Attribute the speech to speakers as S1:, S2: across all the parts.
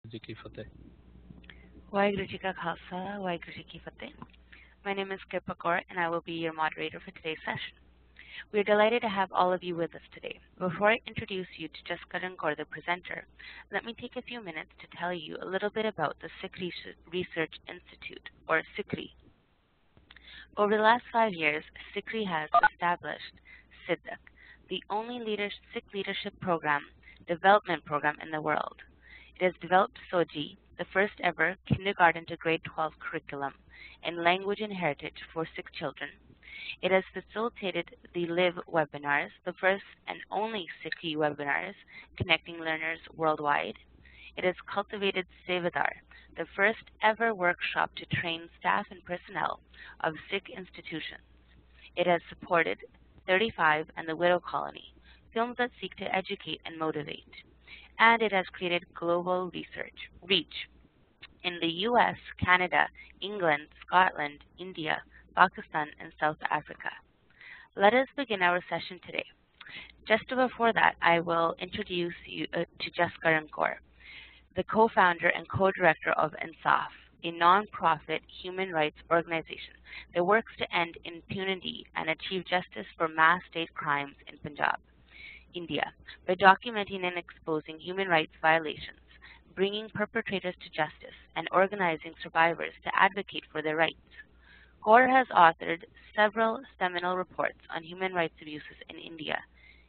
S1: जी की फतेह.
S2: Waheguru Ji Ka Khalsa, Waheguru Ji Ki Fateh. My name is Kripa Kaur, and I will be your moderator for today's session. We are delighted to have all of you with us today. Before I introduce you to Jessica Kaur, the presenter, let me take a few minutes to tell you a little bit about the Sikh Research Institute, or SikhRI. Over the last 5 years, SikhRI has established SIDDHC, the only Sikh leadership development program in the world. It has developed SOJI, the first ever kindergarten to grade 12 curriculum in language and heritage for Sikh children. It has facilitated the Live webinars, the first and only SikhRI webinars connecting learners worldwide. It has cultivated Sevadar, the first ever workshop to train staff and personnel of Sikh institutions. It has supported 35 and the Widow Colony, films that seek to educate and motivate. And it has created global reach in the US, Canada, England, Scotland, India, Pakistan, and South Africa. Let us begin our session today. Just before that, I will introduce you to Jessica Kaur, the co-founder and co-director of INSAF, a non-profit human rights organization that works to end impunity and achieve justice for mass state crimes in Punjab, India, by documenting and exposing human rights violations, bringing perpetrators to justice, and organizing survivors to advocate for their rights. Kaur has authored several seminal reports on human rights abuses in India,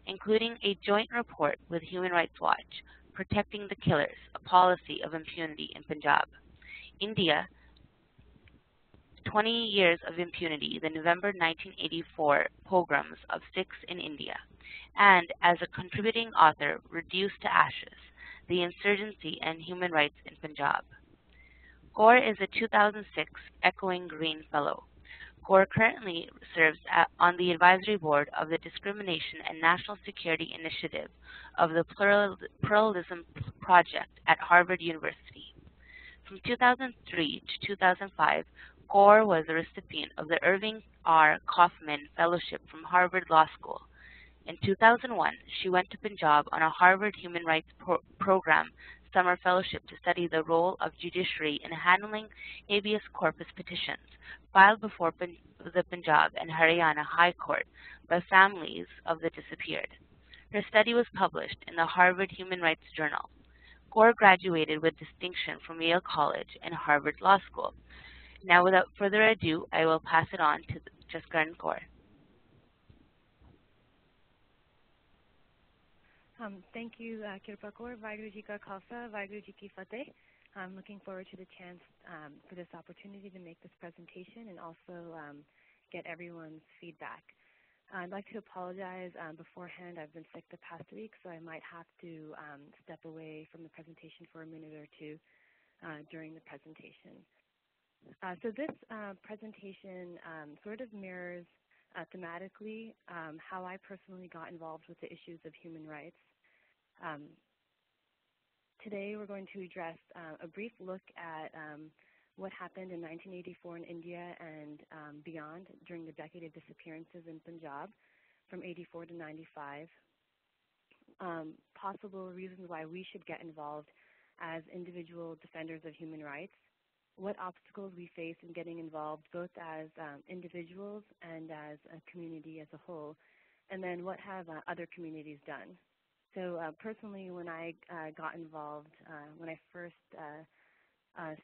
S2: including a joint report with Human Rights Watch, Protecting the Killers, a Policy of Impunity in Punjab. India, 20 Years of Impunity, the November 1984 Pogroms of Sikhs in India, and as a contributing author, Reduced to Ashes, The Insurgency and Human Rights in Punjab. Kaur is a 2006 Echoing Green Fellow. Kaur currently serves on the advisory board of the Discrimination and National Security Initiative of the Pluralism Project at Harvard University. From 2003 to 2005, Kaur was a recipient of the Irving R. Kaufman Fellowship from Harvard Law School. In 2001, she went to Punjab on a Harvard Human Rights Program summer fellowship to study the role of judiciary in handling habeas corpus petitions filed before the Punjab and Haryana High Court by families of the disappeared. Her study was published in the Harvard Human Rights Journal. Kaur graduated with distinction from Yale College and Harvard Law School. Now, without further ado, I will pass it on to Jessica Kaur.
S3: Thank you, Kirpa Kaur. Waheguru Ji Ka Khalsa, Waheguru Ji Ki Fateh. I'm looking forward to the chance for this opportunity to make this presentation and also get everyone's feedback. I'd like to apologize beforehand. I've been sick the past week, so I might have to step away from the presentation for a minute or two during the presentation. So this presentation sort of mirrors thematically how I personally got involved with the issues of human rights. Today we're going to address a brief look at what happened in 1984 in India and beyond during the decade of disappearances in Punjab from 84 to 95, possible reasons why we should get involved as individual defenders of human rights, what obstacles we face in getting involved both as individuals and as a community as a whole, and then what have other communities done. So personally, when I got involved, when I first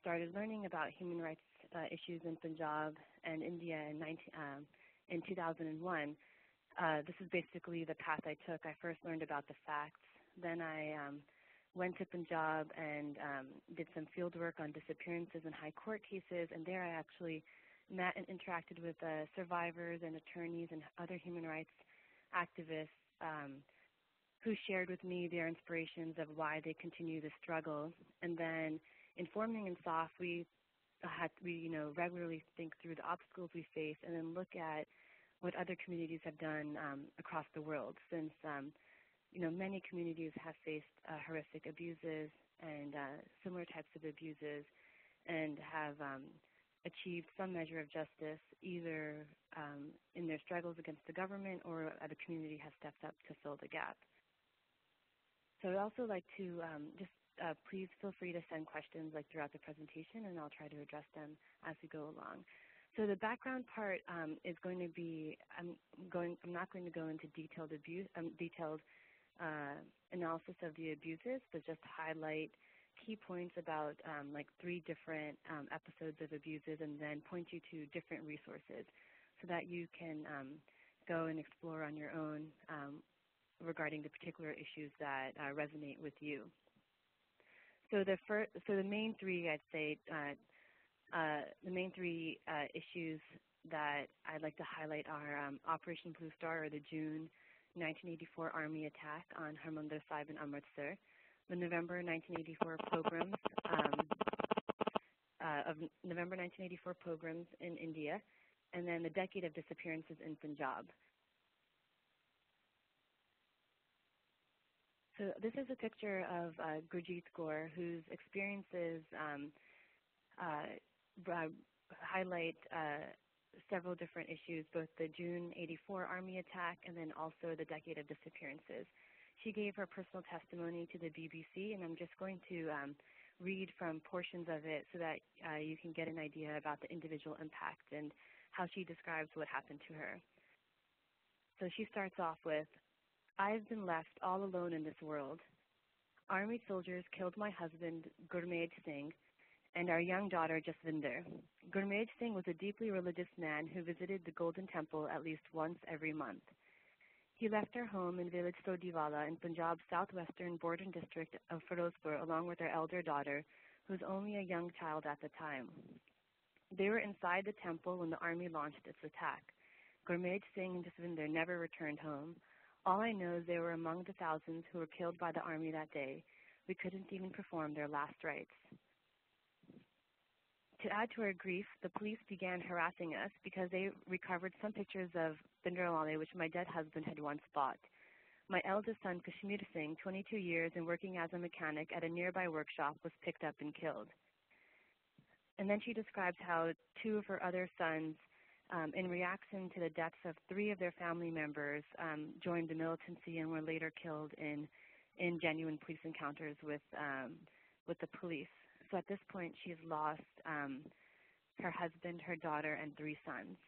S3: started learning about human rights issues in Punjab and India in 2001, this is basically the path I took. I first learned about the facts. Then I went to Punjab and did some field work on disappearances and high court cases, and there I actually met and interacted with survivors and attorneys and other human rights activists who shared with me their inspirations of why they continue the struggle. And then in forming INSAF, we regularly think through the obstacles we face and then look at what other communities have done across the world, since many communities have faced horrific abuses and similar types of abuses and have achieved some measure of justice either in their struggles against the government or the community has stepped up to fill the gap. So I'd also like to just please feel free to send questions like throughout the presentation, and I'll try to address them as we go along. So the background part is going to be, I'm not going to go into detailed analysis of the abuses, but just highlight key points about like 3 different episodes of abuses, and then point you to different resources so that you can go and explore on your own regarding the particular issues that resonate with you. So the main 3, I'd say, the main 3 issues that I'd like to highlight are Operation Blue Star, or the June 1984 Army attack on Harmandir Sāhib and Amritsar, the November 1984 pogroms in India, and then the decade of disappearances in Punjab. So this is a picture of Gurjeet Kaur, whose experiences highlight several different issues, both the June 84 Army attack and then also the decade of disappearances. She gave her personal testimony to the BBC, and I'm just going to read from portions of it so that you can get an idea about the individual impact and how she describes what happened to her. So she starts off with, "I've been left all alone in this world. Army soldiers killed my husband, Gurmeet Singh, and our young daughter, Jasvinder. Gurmeet Singh was a deeply religious man who visited the Golden Temple at least once every month. He left our home in village Sodiwala in Punjab's southwestern border district of Firozpur along with our elder daughter, who was only a young child at the time. They were inside the temple when the army launched its attack. Gurmeet Singh and Jasvinder never returned home. All I know is they were among the thousands who were killed by the army that day. We couldn't even perform their last rites." To add to our grief, the police began harassing us because they recovered some pictures of Bindrawale, which my dead husband had once bought. My eldest son, Kashmir Singh, 22 years and working as a mechanic at a nearby workshop, was picked up and killed. And then she describes how 2 of her other sons, in reaction to the deaths of 3 of their family members, joined the militancy and were later killed in genuine police encounters with the police. So at this point, she's lost her husband, her daughter, and 3 sons.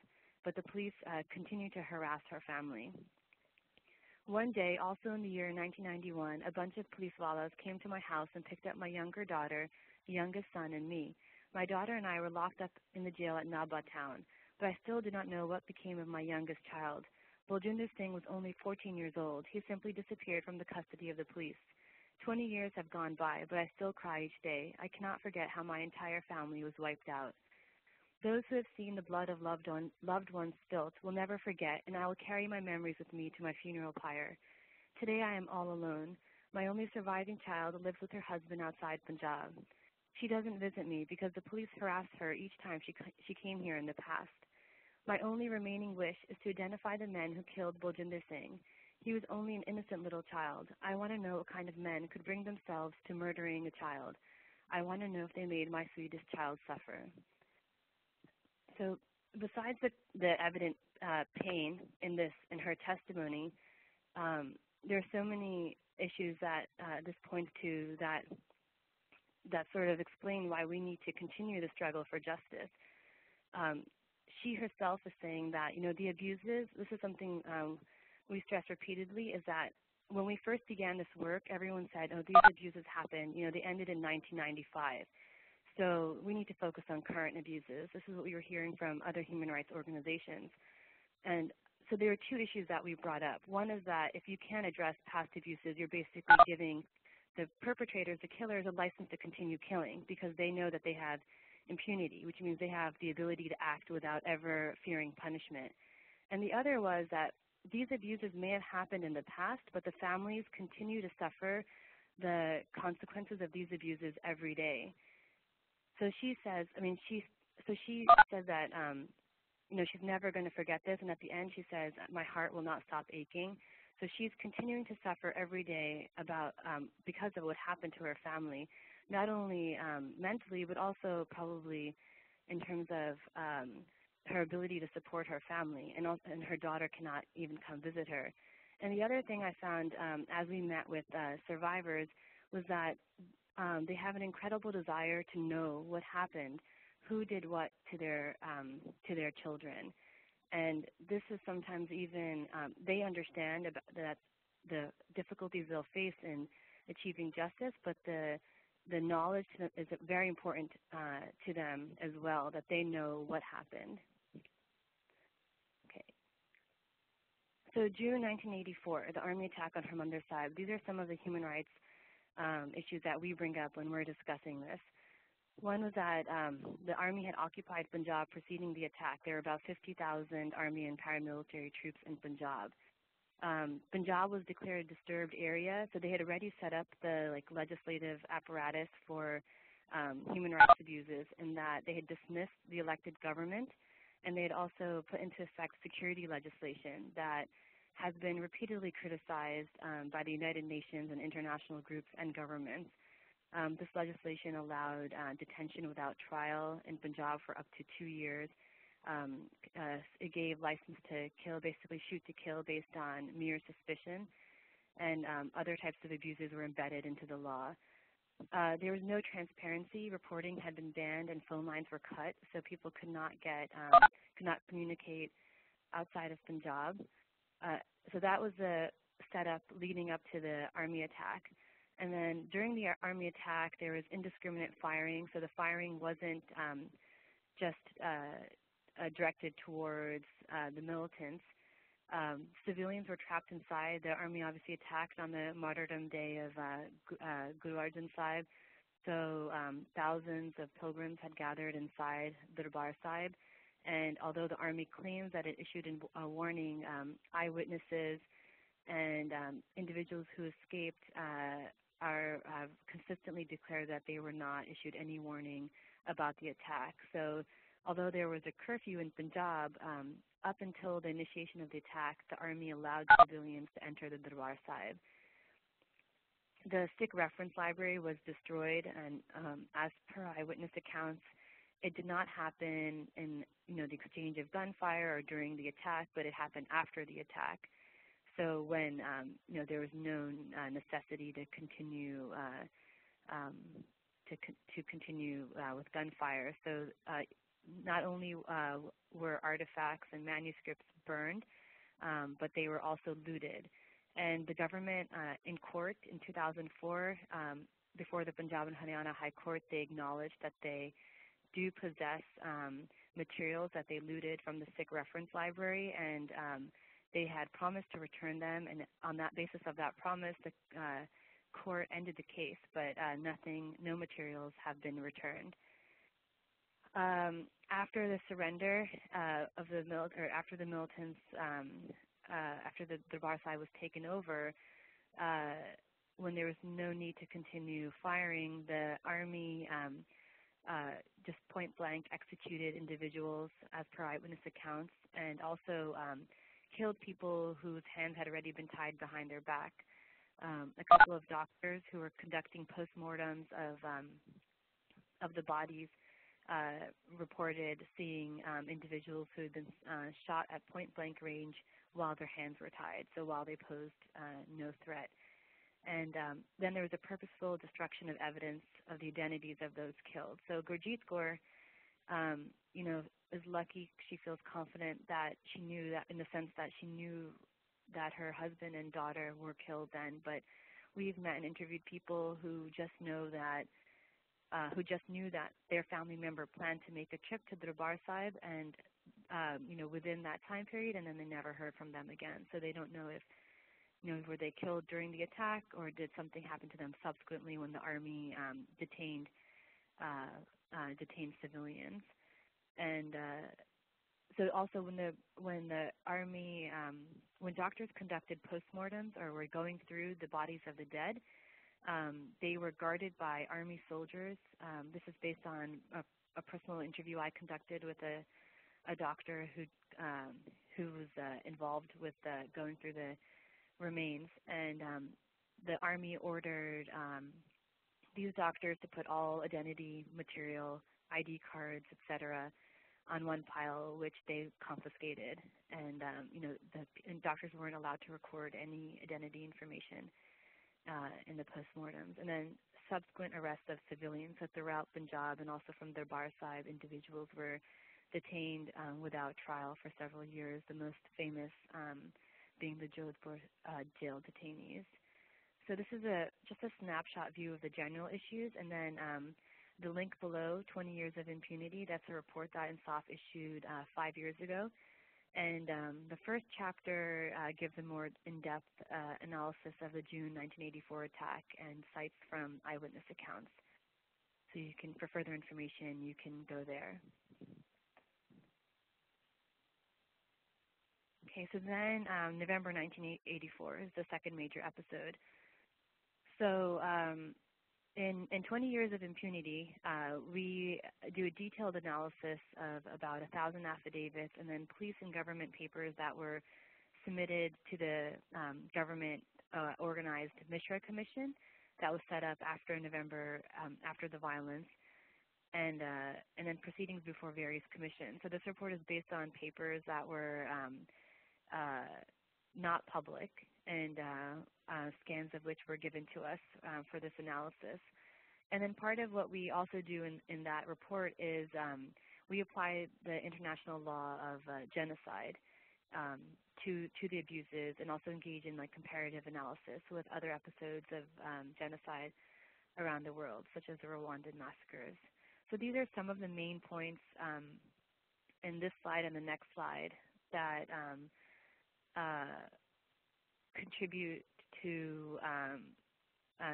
S3: But the police continue to harass her family. One day, also in the year 1991, a bunch of police wallahs came to my house and picked up my younger daughter, the youngest son, and me. My daughter and I were locked up in the jail at Nabha town, but I still do not know what became of my youngest child. Baljinder Singh was only 14 years old. He simply disappeared from the custody of the police. 20 years have gone by, but I still cry each day. I cannot forget how my entire family was wiped out. Those who have seen the blood of loved ones spilt will never forget, and I will carry my memories with me to my funeral pyre. Today I am all alone. My only surviving child lives with her husband outside Punjab. She doesn't visit me because the police harassed her each time she came here in the past. My only remaining wish is to identify the men who killed Baljinder Singh. He was only an innocent little child. I want to know what kind of men could bring themselves to murdering a child. I want to know if they made my sweetest child suffer." So besides the evident pain in her testimony, there are so many issues that this points to that sort of explain why we need to continue the struggle for justice. She herself is saying that, the abuses, this is something we stress repeatedly, is that when we first began this work, everyone said, oh, these abuses happened, they ended in 1995. So we need to focus on current abuses. This is what we were hearing from other human rights organizations. And so there are 2 issues that we brought up. One is that if you can address past abuses, you're basically giving the perpetrators, the killers, a license to continue killing because they know that they have impunity, which means they have the ability to act without ever fearing punishment. And the other was that these abuses may have happened in the past, but the families continue to suffer the consequences of these abuses every day. So she says, she says that, she's never going to forget this. And at the end, she says, my heart will not stop aching. So she's continuing to suffer every day because of what happened to her family, not only mentally, but also probably in terms of her ability to support her family, and her daughter cannot even come visit her. And the other thing I found as we met with survivors was that they have an incredible desire to know what happened, who did what to their children. And this is sometimes even, they understand about that the difficulties they'll face in achieving justice, but the knowledge to them is very important to them as well, that they know what happened. Okay. So June 1984, the army attack on Harmandir Sāhib. These are some of the human rights issues that we bring up when we're discussing this. One was that the army had occupied Punjab preceding the attack. There were about 50,000 army and paramilitary troops in Punjab. Punjab was declared a disturbed area, so they had already set up the legislative apparatus for human rights abuses, in that they had dismissed the elected government, and they had also put into effect security legislation that has been repeatedly criticized by the United Nations and international groups and governments. This legislation allowed detention without trial in Punjab for up to 2 years. It gave license to kill, basically shoot to kill based on mere suspicion, and other types of abuses were embedded into the law. There was no transparency. Reporting had been banned, and phone lines were cut, so people could not communicate outside of Punjab. So that was the setup leading up to the army attack. And then during the army attack, there was indiscriminate firing. So the firing wasn't just directed towards the militants. Civilians were trapped inside. The army obviously attacked on the martyrdom day of Guru Arjan Sahib. So thousands of pilgrims had gathered inside the Darbar Sahib. And although the army claims that it issued a warning, eyewitnesses and individuals who escaped have consistently declared that they were not issued any warning about the attack. So although there was a curfew in Punjab, up until the initiation of the attack, the army allowed civilians to enter the Darbar Sahib. The Sikh reference library was destroyed, and as per eyewitness accounts, it did not happen in the exchange of gunfire or during the attack, but it happened after the attack. So when there was no necessity to continue with gunfire. So not only were artifacts and manuscripts burned, but they were also looted. And the government in court in 2004, before the Punjab and Haryana High Court, they acknowledged that they do possess materials that they looted from the Sikh reference library, and they had promised to return them, and on that basis of that promise, the court ended the case, but no materials have been returned. After the surrender after the militants, after the Darbar Sahib was taken over, when there was no need to continue firing, the army just point blank executed individuals as per eyewitness accounts, and also killed people whose hands had already been tied behind their back. A couple of doctors who were conducting postmortems of the bodies reported seeing individuals who had been shot at point blank range while their hands were tied, so while they posed no threat. And then there was a purposeful destruction of evidence of the identities of those killed. So Gurjeet Kaur, is lucky. She feels confident that she knew that, in the sense that she knew that her husband and daughter were killed then. But we've met and interviewed people who just knew that their family member planned to make a trip to the Darbar Sahib, and within that time period, and then they never heard from them again. So they don't know if were they killed during the attack, or did something happen to them subsequently when the army detained civilians. And so also when doctors conducted postmortems or were going through the bodies of the dead, they were guarded by army soldiers. This is based on a personal interview I conducted with a doctor who was involved with going through the remains, and the army ordered these doctors to put all identity material, ID cards, etc., on one pile, which they confiscated. And and doctors weren't allowed to record any identity information in the postmortems. And then subsequent arrest of civilians. So throughout Punjab and also from Darbar Sahib, individuals were detained without trial for several years, the most famous being the Jodhpur jail detainees. So this is just a snapshot view of the general issues, and then the link below, 20 Years of Impunity, that's a report that INSAF issued 5 years ago. And the first chapter gives a more in-depth analysis of the June 1984 attack and cites from eyewitness accounts. So you can, for further information, you can go there. Okay, so then November 1984 is the second major episode. So in 20 Years of Impunity, we do a detailed analysis of about 1,000 affidavits and then police and government papers that were submitted to the government-organized Mishra Commission that was set up after November, after the violence, and then proceedings before various commissions. So this report is based on papers that were not public, and scans of which were given to us for this analysis. And then part of what we also do in that report is we apply the international law of genocide to the abuses, and also engage in like comparative analysis with other episodes of genocide around the world, such as the Rwandan massacres. So these are some of the main points in this slide and the next slide that contribute to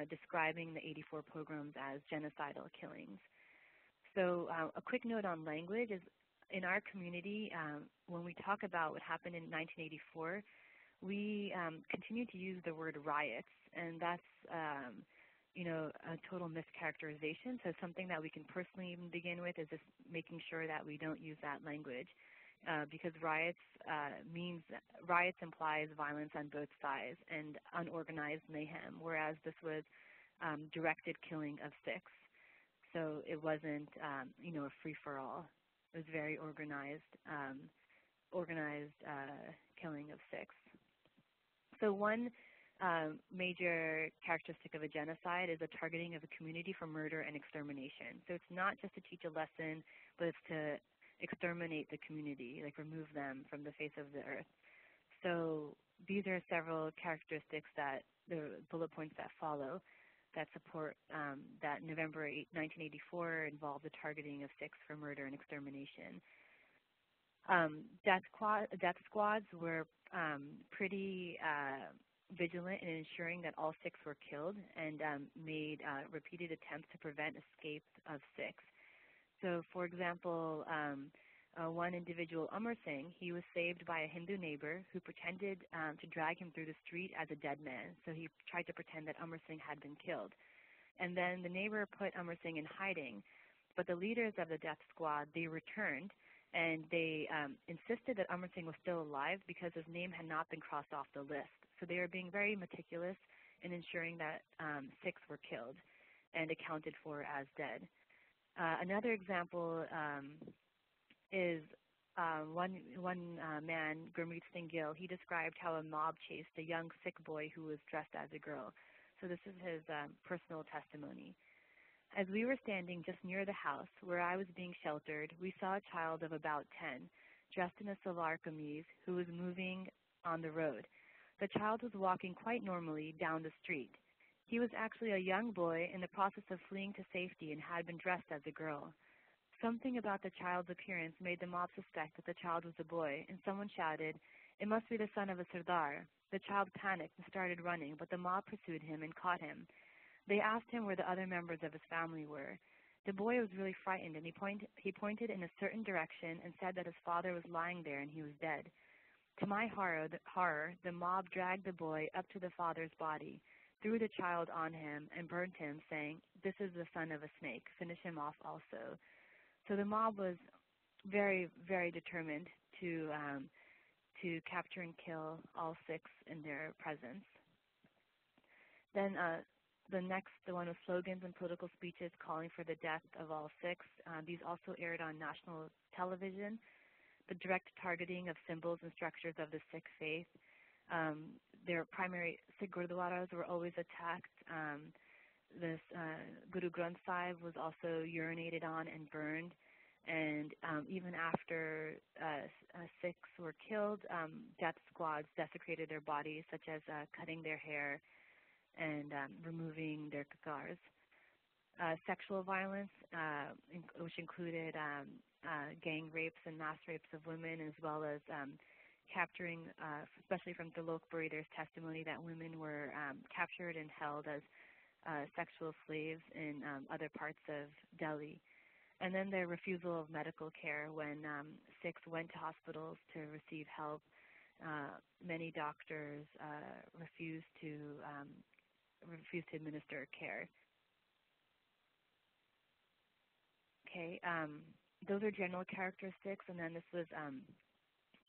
S3: describing the 84 pogroms as genocidal killings. So a quick note on language is in our community, when we talk about what happened in 1984, we continue to use the word riots, and that's a total mischaracterization. So something that we can personally even begin with is just making sure that we don't use that language. Because riots implies violence on both sides and unorganized mayhem, whereas this was directed killing of Sikhs. So it wasn't, a free-for-all. It was very organized killing of Sikhs. So one major characteristic of a genocide is a targeting of a community for murder and extermination. So it's not just to teach a lesson, but it's to exterminate the community, like remove them from the face of the earth. So these are several characteristics that the bullet points that follow that support that November 1984 involved the targeting of Sikhs for murder and extermination. Death squads were pretty vigilant in ensuring that all Sikhs were killed, and made repeated attempts to prevent escape of Sikhs. So, for example, one individual, Amar Singh, he was saved by a Hindu neighbor who pretended to drag him through the street as a dead man. So he tried to pretend that Amar Singh had been killed. And then the neighbor put Amar Singh in hiding. But the leaders of the death squad, they returned, and they insisted that Amar Singh was still alive because his name had not been crossed off the list. So they were being very meticulous in ensuring that Sikhs were killed and accounted for as dead. Another example is one man, Gurmeet Singh Gill. He described how a mob chased a young Sikh boy who was dressed as a girl. So this is his personal testimony. As we were standing just near the house where I was being sheltered, we saw a child of about 10, dressed in a salwar kameez, who was moving on the road. The child was walking quite normally down the street. He was actually a young boy in the process of fleeing to safety and had been dressed as a girl. Something about the child's appearance made the mob suspect that the child was a boy, and someone shouted, "It must be the son of a Sardar." The child panicked and started running, but the mob pursued him and caught him. They asked him where the other members of his family were. The boy was really frightened, and he pointed in a certain direction and said that his father was lying there and he was dead. To my horror, the mob dragged the boy up to the father's body, threw the child on him, and burned him, saying, "This is the son of a snake. Finish him off also." So the mob was very, very determined to capture and kill all Sikhs in their presence. Then the one with slogans and political speeches calling for the death of all Sikhs. These also aired on national television. The direct targeting of symbols and structures of the Sikh faith. Their primary Sikh gurdwaras were always attacked. this Guru Granth Sahib was also urinated on and burned. And even after Sikhs were killed, death squads desecrated their bodies, such as cutting their hair and removing their kakars. Sexual violence, which included gang rapes and mass rapes of women, as well as capturing, especially from Tilokburi, there's testimony that women were captured and held as sexual slaves in other parts of Delhi. And then the refusal of medical care when Sikhs went to hospitals to receive help. Many doctors refused to administer care. Okay, those are general characteristics, and then this was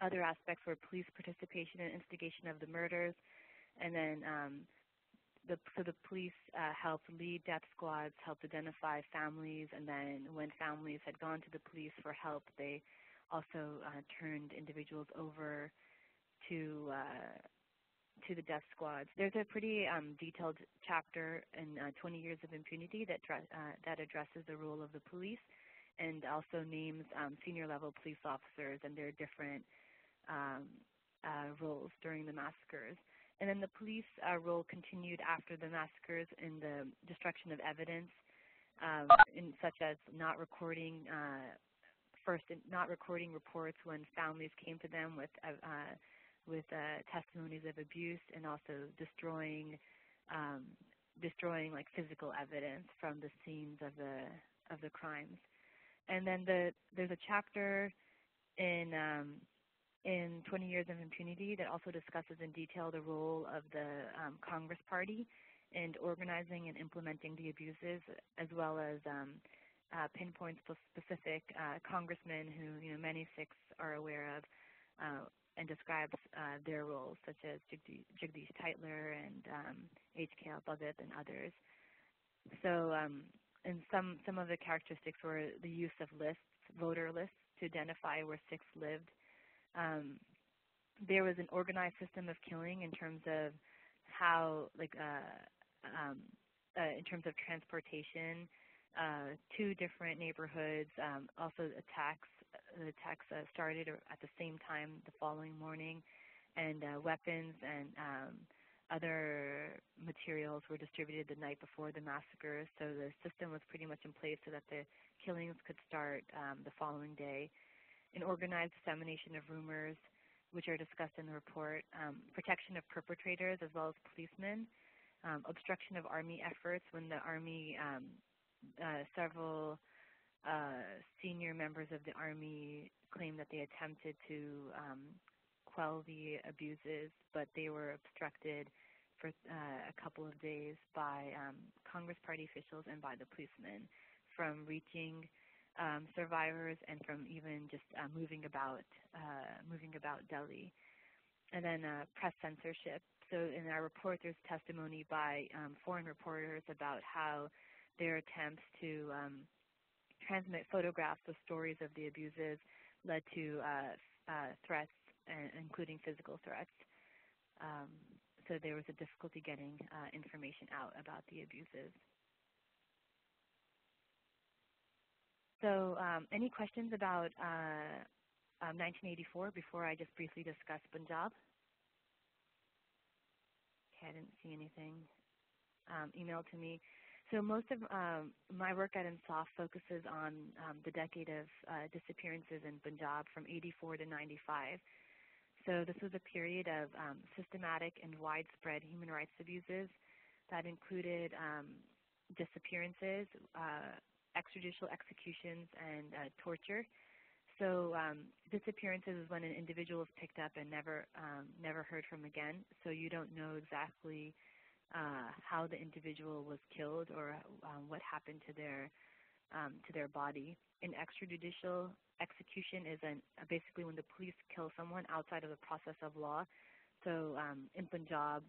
S3: other aspects were police participation and instigation of the murders, and then so the police helped lead death squads, helped identify families, and then when families had gone to the police for help, they also turned individuals over to the death squads. There's a pretty detailed chapter in 20 Years of Impunity that addresses the role of the police and also names senior level police officers and their different roles during the massacres. And then the police role continued after the massacres in the destruction of evidence, such as not recording reports when families came to them with testimonies of abuse, and also destroying like physical evidence from the scenes of the crimes. And then there's a chapter in 20 Years of Impunity that also discusses in detail the role of the Congress Party in organizing and implementing the abuses, as well as pinpoints specific congressmen who many Sikhs are aware of, and describes their roles, such as Jagdish Tytler and H.K. Bhagat and others. So, and some of the characteristics were the use of lists, voter lists, to identify where Sikhs lived. There was an organized system of killing in terms of how, in terms of transportation to different neighborhoods. Also, attacks. The attacks started at the same time the following morning, and weapons and other materials were distributed the night before the massacres. So the system was pretty much in place so that the killings could start the following day. An organized dissemination of rumors, which are discussed in the report, protection of perpetrators as well as policemen, obstruction of army efforts when the army, several senior members of the army claimed that they attempted to quell the abuses, but they were obstructed for a couple of days by Congress Party officials and by the policemen from reaching survivors and from even just moving about Delhi. And then press censorship. So in our report, there's testimony by foreign reporters about how their attempts to transmit photographs with stories of the abuses led to threats, including physical threats. So there was a difficulty getting information out about the abuses. So any questions about 1984 before I just briefly discuss Punjab? Okay, I didn't see anything emailed to me. So most of my work at INSAF focuses on the decade of disappearances in Punjab from 84 to 95. So this was a period of systematic and widespread human rights abuses that included disappearances, extrajudicial executions, and torture. So disappearances is when an individual is picked up and never heard from again. So you don't know exactly how the individual was killed or what happened to their body. An extrajudicial execution is basically when the police kill someone outside of the process of law. So in Punjab,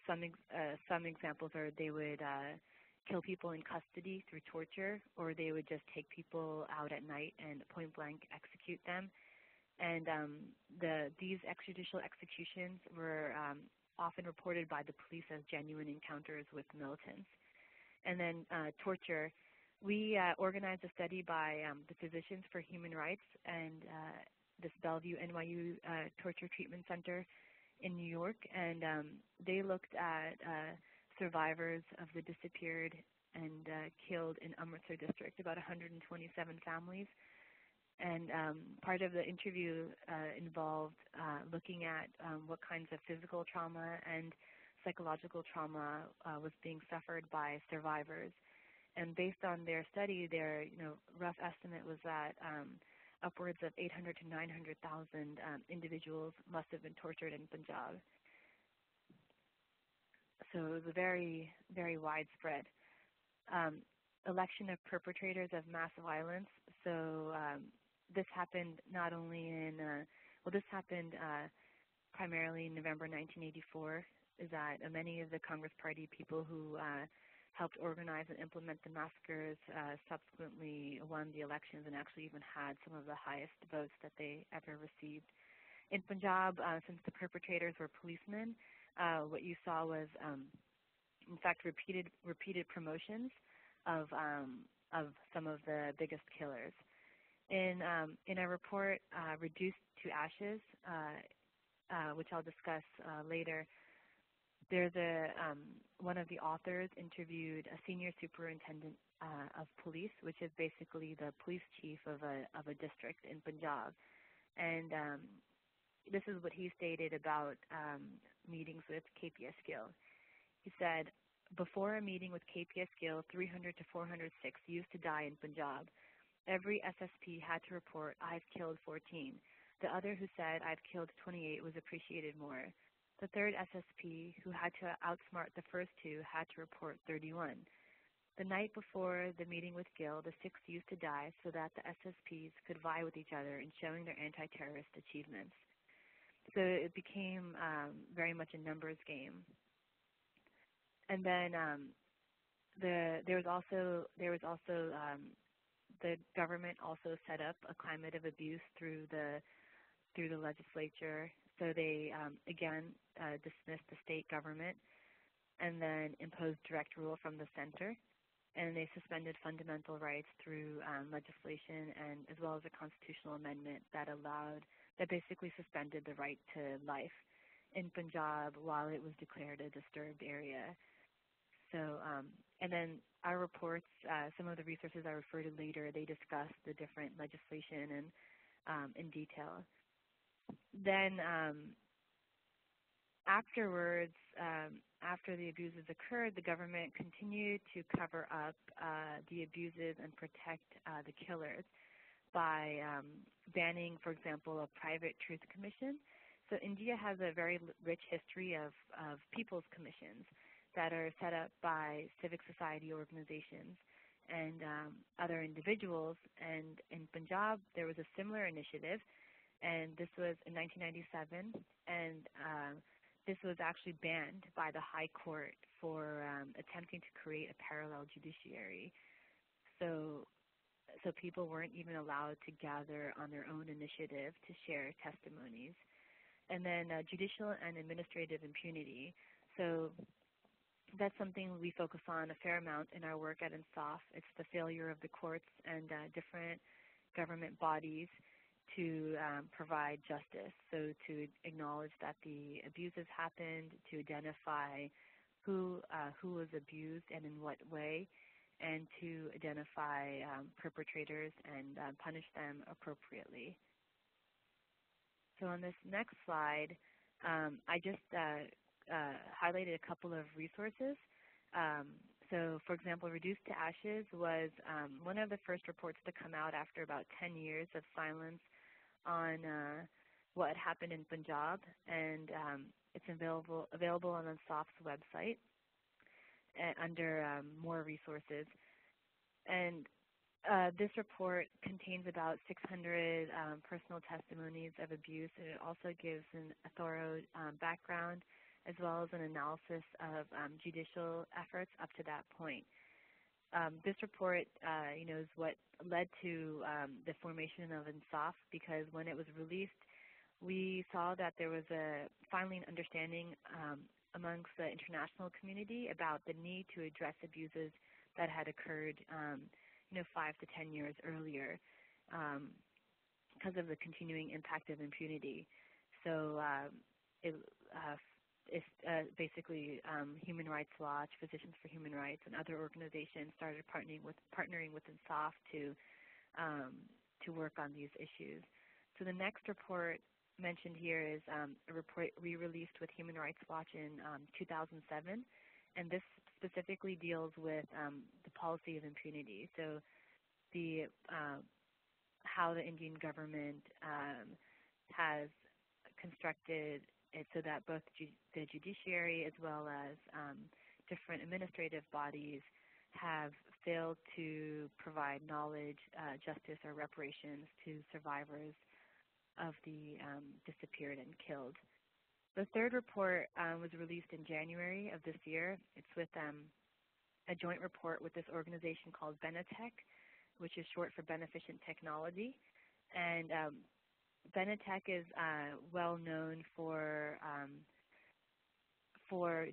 S3: some examples are they would kill people in custody through torture, or they would just take people out at night and point blank execute them. And these extrajudicial executions were often reported by the police as genuine encounters with militants. And then torture. We organized a study by the Physicians for Human Rights and this Bellevue NYU Torture Treatment Center in New York, and they looked at survivors of the disappeared and killed in Amritsar district, about 127 families. And part of the interview involved looking at what kinds of physical trauma and psychological trauma was being suffered by survivors. And based on their study, their rough estimate was that upwards of 800 to 900,000 individuals must have been tortured in Punjab. So it was a very, very widespread election of perpetrators of mass violence. So this happened not only in, this happened primarily in November 1984, is that many of the Congress Party people who helped organize and implement the massacres subsequently won the elections and actually even had some of the highest votes that they ever received. In Punjab, since the perpetrators were policemen, what you saw was, in fact, repeated promotions of some of the biggest killers. In a report, Reduced to Ashes, which I'll discuss later, there's one of the authors interviewed a senior superintendent of police, which is basically the police chief of a district in Punjab. And this is what he stated about meetings with KPS Gill. He said, before a meeting with KPS Gill, 300 to 400 Sikhs used to die in Punjab. Every SSP had to report, I've killed 14. The other who said, I've killed 28 was appreciated more. The third SSP, who had to outsmart the first two, had to report 31. The night before the meeting with Gill, the Sikhs used to die so that the SSPs could vie with each other in showing their anti-terrorist achievements. So it became very much a numbers game. And then there was also the government also set up a climate of abuse through the legislature. So they again dismissed the state government and then imposed direct rule from the center. And they suspended fundamental rights through legislation and as well as a constitutional amendment that basically suspended the right to life in Punjab while it was declared a disturbed area. So, and then our reports, some of the resources I refer to later, they discuss the different legislation and in detail. Then afterwards, after the abuses occurred, the government continued to cover up the abuses and protect the killers by banning, for example, a private truth commission. So India has a very rich history of people's commissions that are set up by civic society organizations and other individuals. And in Punjab, there was a similar initiative, and this was in 1997, and this was actually banned by the High Court for attempting to create a parallel judiciary. So people weren't even allowed to gather on their own initiative to share testimonies. And then judicial and administrative impunity. So that's something we focus on a fair amount in our work at INSAF. It's the failure of the courts and different government bodies to provide justice. So to acknowledge that the abuses happened, to identify who was abused and in what way, and to identify perpetrators and punish them appropriately. So on this next slide, I just highlighted a couple of resources. So for example, Reduced to Ashes was one of the first reports to come out after about 10 years of silence on what happened in Punjab, and it's available on INSAF's website under more resources. And this report contains about 600 personal testimonies of abuse, and it also gives a thorough background as well as an analysis of judicial efforts up to that point. This report, is what led to the formation of INSAF, because when it was released, we saw that there was finally an understanding amongst the international community about the need to address abuses that had occurred, 5 to 10 years earlier, because of the continuing impact of impunity. So basically Human Rights Watch, Physicians for Human Rights, and other organizations started partnering with INSAF to work on these issues. So the next report mentioned here is a report we released with Human Rights Watch in 2007, and this specifically deals with the policy of impunity. So the how the Indian government has constructed it so that both the judiciary as well as different administrative bodies have failed to provide knowledge, justice, or reparations to survivors of the disappeared and killed. The third report was released in January of this year. It's with a joint report with this organization called Benetech, which is short for Beneficent Technology. And Benetech is well known for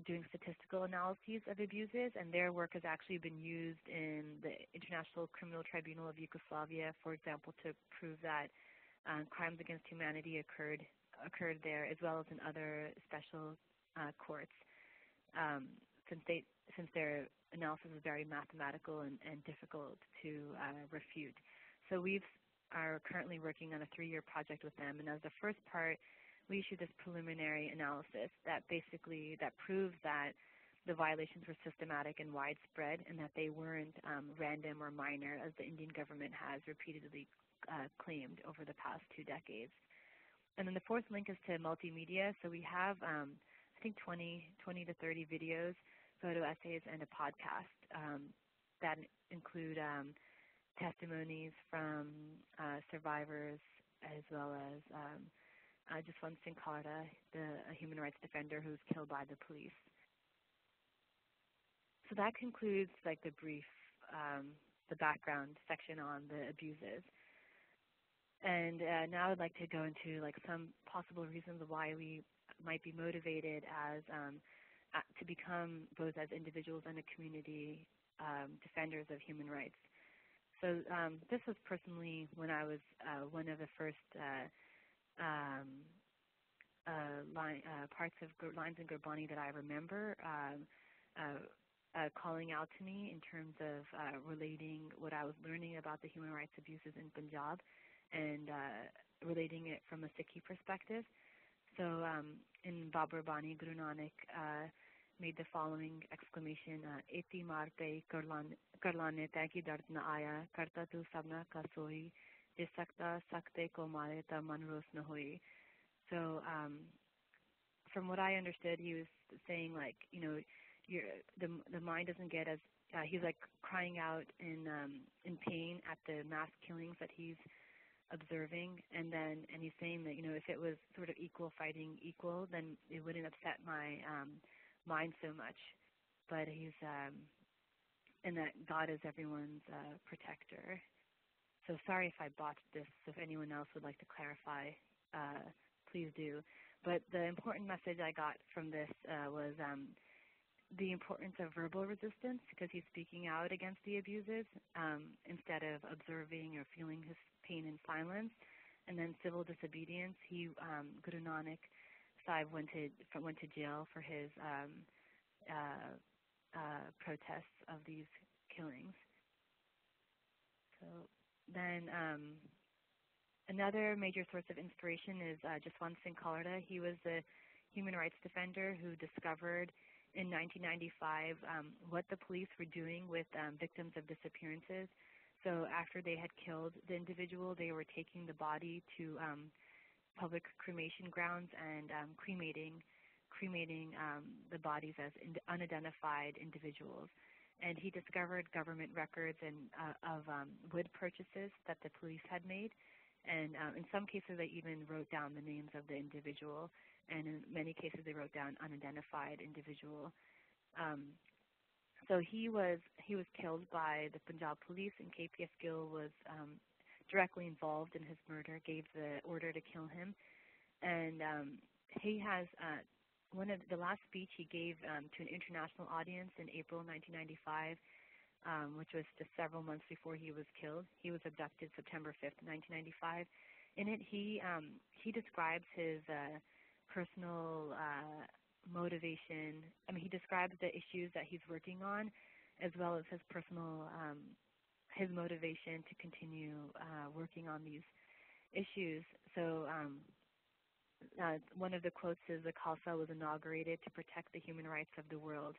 S3: doing statistical analyses of abuses, and their work has actually been used in the International Criminal Tribunal of Yugoslavia, for example, to prove that crimes against humanity occurred there, as well as in other special courts, since their analysis is very mathematical and difficult to refute. So we are currently working on a 3-year project with them, and as the first part, we issued this preliminary analysis that proves that the violations were systematic and widespread, and that they weren't random or minor, as the Indian government has repeatedly claimed over the past 2 decades. And then the fourth link is to multimedia. So we have, I think, 20 to 30 videos, photo essays, and a podcast that include testimonies from survivors, as well as Jaswant Singh Khara, a human rights defender who was killed by the police. So that concludes the brief, the background section on the abuses. And now I'd like to go into some possible reasons why we might be motivated as to become, both as individuals and a community, defenders of human rights. So this was personally when I was one of the first parts of Lines in Gurbani that I remember calling out to me in terms of relating what I was learning about the human rights abuses in Punjab and relating it from a SikhRI perspective. So in Babur Bani, Guru Nanak made the following exclamation, Eti marte karlane tai ki dard na aya, karta tu sabna ka soi, je sakta sakte ko mare ta man ros na hoi. So from what I understood, he was saying the mind doesn't get as, he's crying out in pain at the mass killings that he's observing, and he's saying that if it was sort of equal fighting equal, then it wouldn't upset my mind so much. But he's and that God is everyone's protector. So sorry if I botched this. If anyone else would like to clarify, please do. But the important message I got from this was the importance of verbal resistance, because he's speaking out against the abuses instead of observing or feeling his pain in silence. And then civil disobedience. Guru Nanak Sahib went to jail for his protests of these killings. So then another major source of inspiration is Jaswant Singh Khara. He was a human rights defender who discovered in 1995 what the police were doing with victims of disappearances. So after they had killed the individual, they were taking the body to public cremation grounds and cremating the bodies as unidentified individuals. And he discovered government records and of wood purchases that the police had made. And in some cases, they even wrote down the names of the individual. And in many cases, they wrote down unidentified individual. So he was killed by the Punjab police, and KPS Gill was directly involved in his murder, gave the order to kill him. And he has one of the last speech he gave to an international audience in April 1995, which was just several months before he was killed. He was abducted September 5th, 1995. In it, he describes his personal motivation. I mean, he describes the issues that he's working on, as well as his personal his motivation to continue working on these issues. So one of the quotes is, "The Khalsa was inaugurated to protect the human rights of the world.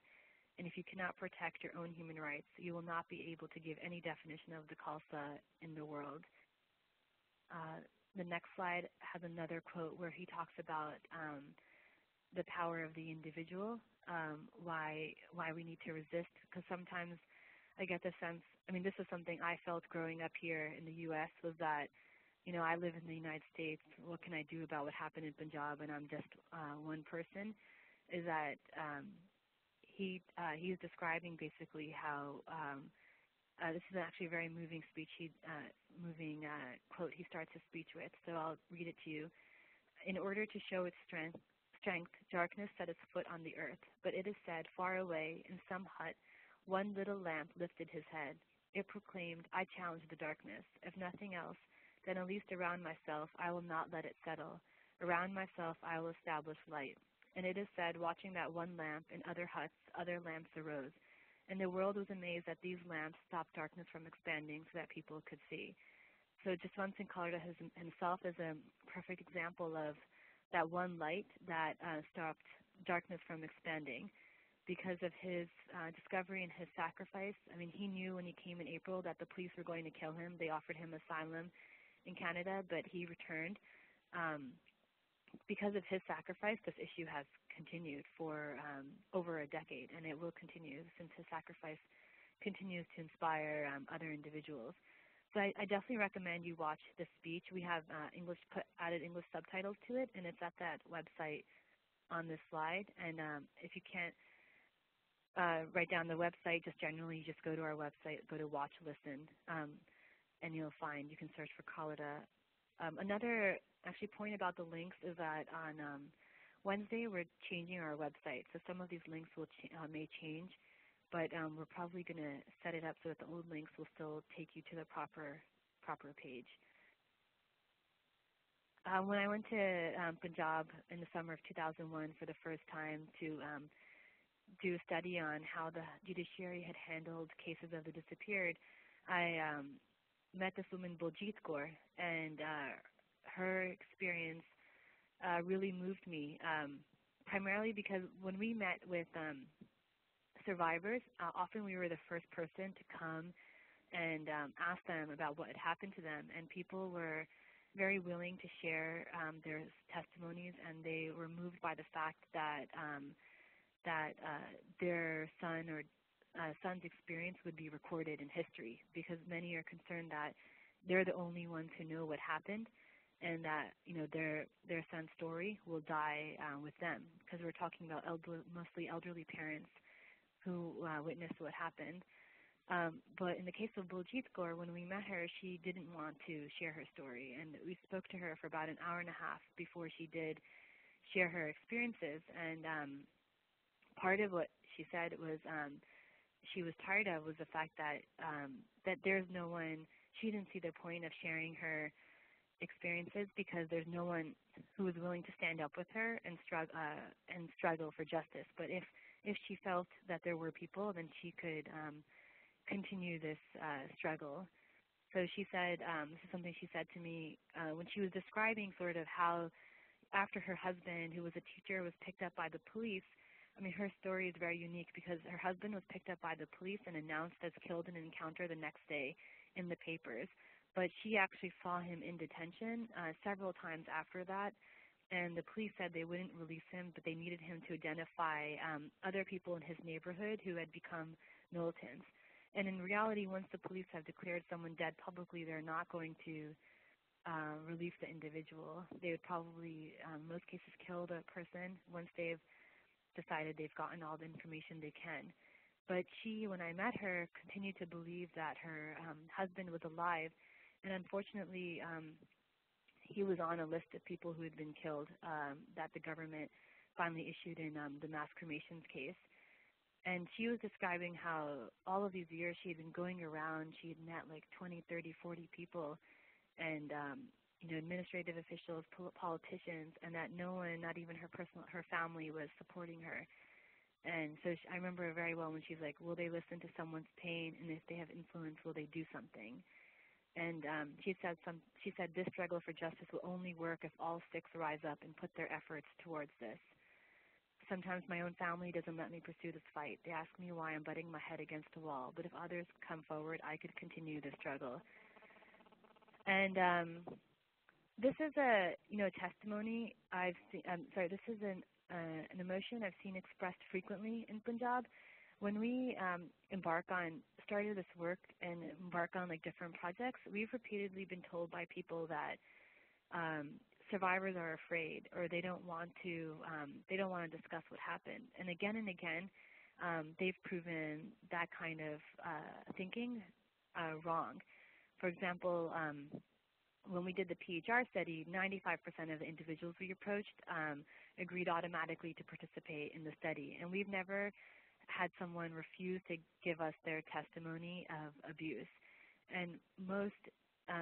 S3: And if you cannot protect your own human rights, you will not be able to give any definition of the Khalsa in the world." The next slide has another quote where he talks about the power of the individual, why we need to resist. Because sometimes I get the sense, I mean, this is something I felt growing up here in the U.S., was that, I live in the United States. What can I do about what happened in Punjab, and I'm just one person? Is that he's describing basically how this is actually a very moving speech. Moving quote he starts his speech with. So I'll read it to you. "In order to show its strength, darkness set its foot on the earth. But it is said, far away in some hut, one little lamp lifted his head. It proclaimed, 'I challenge the darkness. If nothing else, then at least around myself I will not let it settle. Around myself I will establish light.' And it is said, watching that one lamp in other huts, other lamps arose. And the world was amazed that these lamps stopped darkness from expanding so that people could see." So Jaswant Kalara himself is a perfect example of that one light that stopped darkness from expanding because of his discovery and his sacrifice. I mean, he knew when he came in April that the police were going to kill him. They offered him asylum in Canada, but he returned. Because of his sacrifice, this issue has continued for over a decade, and it will continue since his sacrifice continues to inspire other individuals. So I definitely recommend you watch this speech. We have added English subtitles to it, and it's at that website on this slide. And if you can't write down the website, just generally just go to our website, go to Watch Listen, and you can search for Kalida. Another actually point about the links is that on Wednesday we're changing our website, so some of these links may change, but we're probably going to set it up so that the old links will still take you to the proper page. When I went to Punjab in the summer of 2001 for the first time to do a study on how the judiciary had handled cases of the disappeared, I met this woman, Baljeet Kaur, and her experience really moved me, primarily because when we met with survivors, often we were the first person to come and ask them about what had happened to them, and people were very willing to share their testimonies, and they were moved by the fact that their son's experience would be recorded in history, because many are concerned that they're the only ones who know what happened, and that their son's story will die with them, because we're talking about mostly elderly parents who witnessed what happened. But in the case of Baljeet Kaur, when we met her, she didn't want to share her story, and we spoke to her for about an hour and a half before she did share her experiences. And part of what she said was she was tired of was the fact that there's no one. She didn't see the point of sharing her experiences because there's no one who was willing to stand up with her and struggle for justice. But if she felt that there were people, then she could continue this struggle. So she said, this is something she said to me when she was describing sort of how after her husband, who was a teacher, was picked up by the police. I mean, her story is very unique because her husband was picked up by the police and announced as killed in an encounter the next day in the papers. But she actually saw him in detention several times after that, and the police said they wouldn't release him, but they needed him to identify other people in his neighborhood who had become militants. And in reality, once the police have declared someone dead publicly, they're not going to release the individual. They would probably, in most cases, kill the person once they've decided they've gotten all the information they can. But she, when I met her, continued to believe that her husband was alive. And unfortunately, he was on a list of people who had been killed that the government finally issued in the mass cremations case. And she was describing how all of these years she had been going around, she had met like 20, 30, 40 people, and administrative officials, politicians, and that no one, not even her family, was supporting her. And so I remember very well when she's like, will they listen to someone's pain, and if they have influence, will they do something? And she said this struggle for justice will only work if all Sikhs rise up and put their efforts towards this. Sometimes my own family doesn't let me pursue this fight. They ask me why I'm butting my head against a wall, but if others come forward, I could continue the struggle. And this is a testimony I've seen. This is an emotion I've seen expressed frequently in Punjab. When we started this work and embark on like different projects, we've repeatedly been told by people that survivors are afraid, or they don't want to discuss what happened. And again, they've proven that kind of thinking wrong. For example, when we did the PHR study, 95% of the individuals we approached agreed automatically to participate in the study. And we've never had someone refuse to give us their testimony of abuse. And most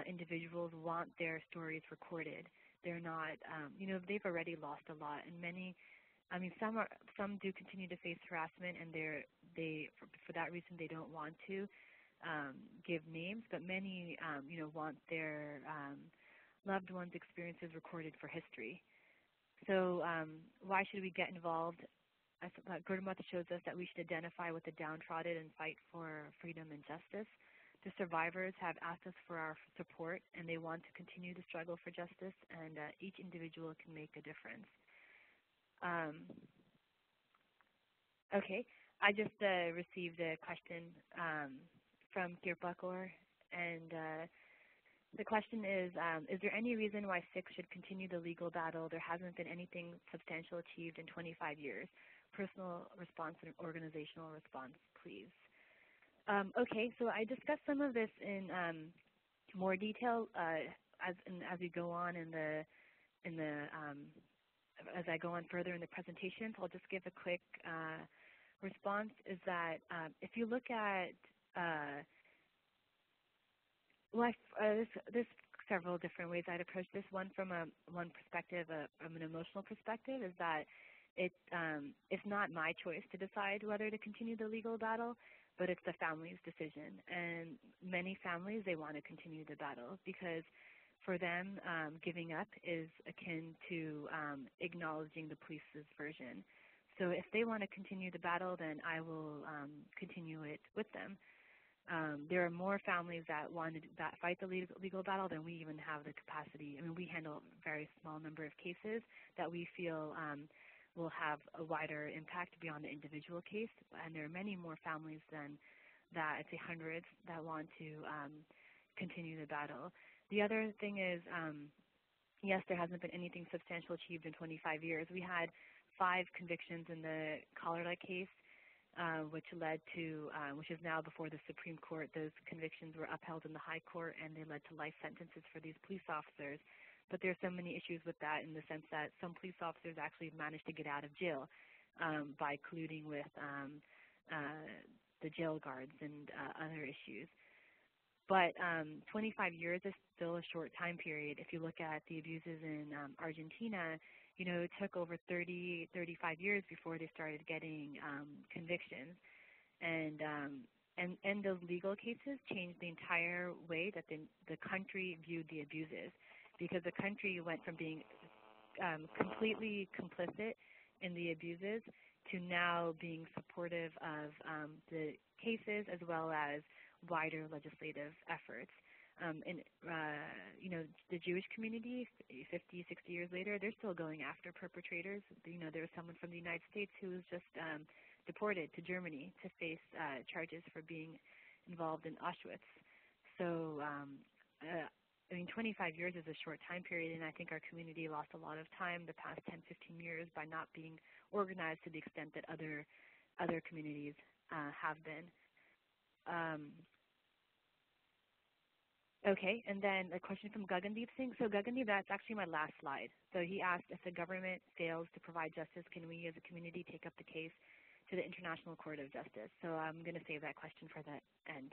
S3: individuals want their stories recorded. They're not, they've already lost a lot, and some do continue to face harassment, and for that reason they don't want to give names, but many, want their loved ones' experiences recorded for history. So why should we get involved? Gurdwamata shows us that we should identify with the downtrodden and fight for freedom and justice. The survivors have asked us for our support, and they want to continue the struggle for justice, and each individual can make a difference. Okay, I just received a question from Kirpa Kaur, and the question is there any reason why Sikhs should continue the legal battle? There hasn't been anything substantial achieved in 25 years. Personal response and organizational response, please. Okay, so I discussed some of this in more detail as we go on as I go on further in the presentation. So I'll just give a quick response. Is that if you look at there's several different ways I'd approach this. One from one perspective, from an emotional perspective, is that it's not my choice to decide whether to continue the legal battle, but it's the family's decision. And many families, they want to continue the battle because for them, giving up is akin to acknowledging the police's version. So if they want to continue the battle, then I will continue it with them. There are more families that want to fight the legal battle than we even have the capacity. I mean, we handle a very small number of cases that we feel will have a wider impact beyond the individual case, and there are many more families than that, I'd say hundreds, that want to continue the battle. The other thing is, yes, there hasn't been anything substantial achieved in 25 years. We had 5 convictions in the Collardyke case, which led to, which is now before the Supreme Court. Those convictions were upheld in the High Court, and they led to life sentences for these police officers. But there are so many issues with that in the sense that some police officers actually managed to get out of jail by colluding with the jail guards and other issues. But 25 years is still a short time period. If you look at the abuses in Argentina, it took over 30, 35 years before they started getting convictions. And those legal cases changed the entire way that the country viewed the abuses, because the country went from being completely complicit in the abuses to now being supportive of the cases as well as wider legislative efforts. The Jewish community, 50, 60 years later, they're still going after perpetrators. There was someone from the United States who was just deported to Germany to face charges for being involved in Auschwitz. So, 25 years is a short time period, and I think our community lost a lot of time the past 10, 15 years by not being organized to the extent that other communities have been. Okay, and then a question from Gagandeep Singh. So Gagandeep, that's actually my last slide. So he asked, if the government fails to provide justice, can we as a community take up the case to the International Court of Justice? So I'm going to save that question for the end.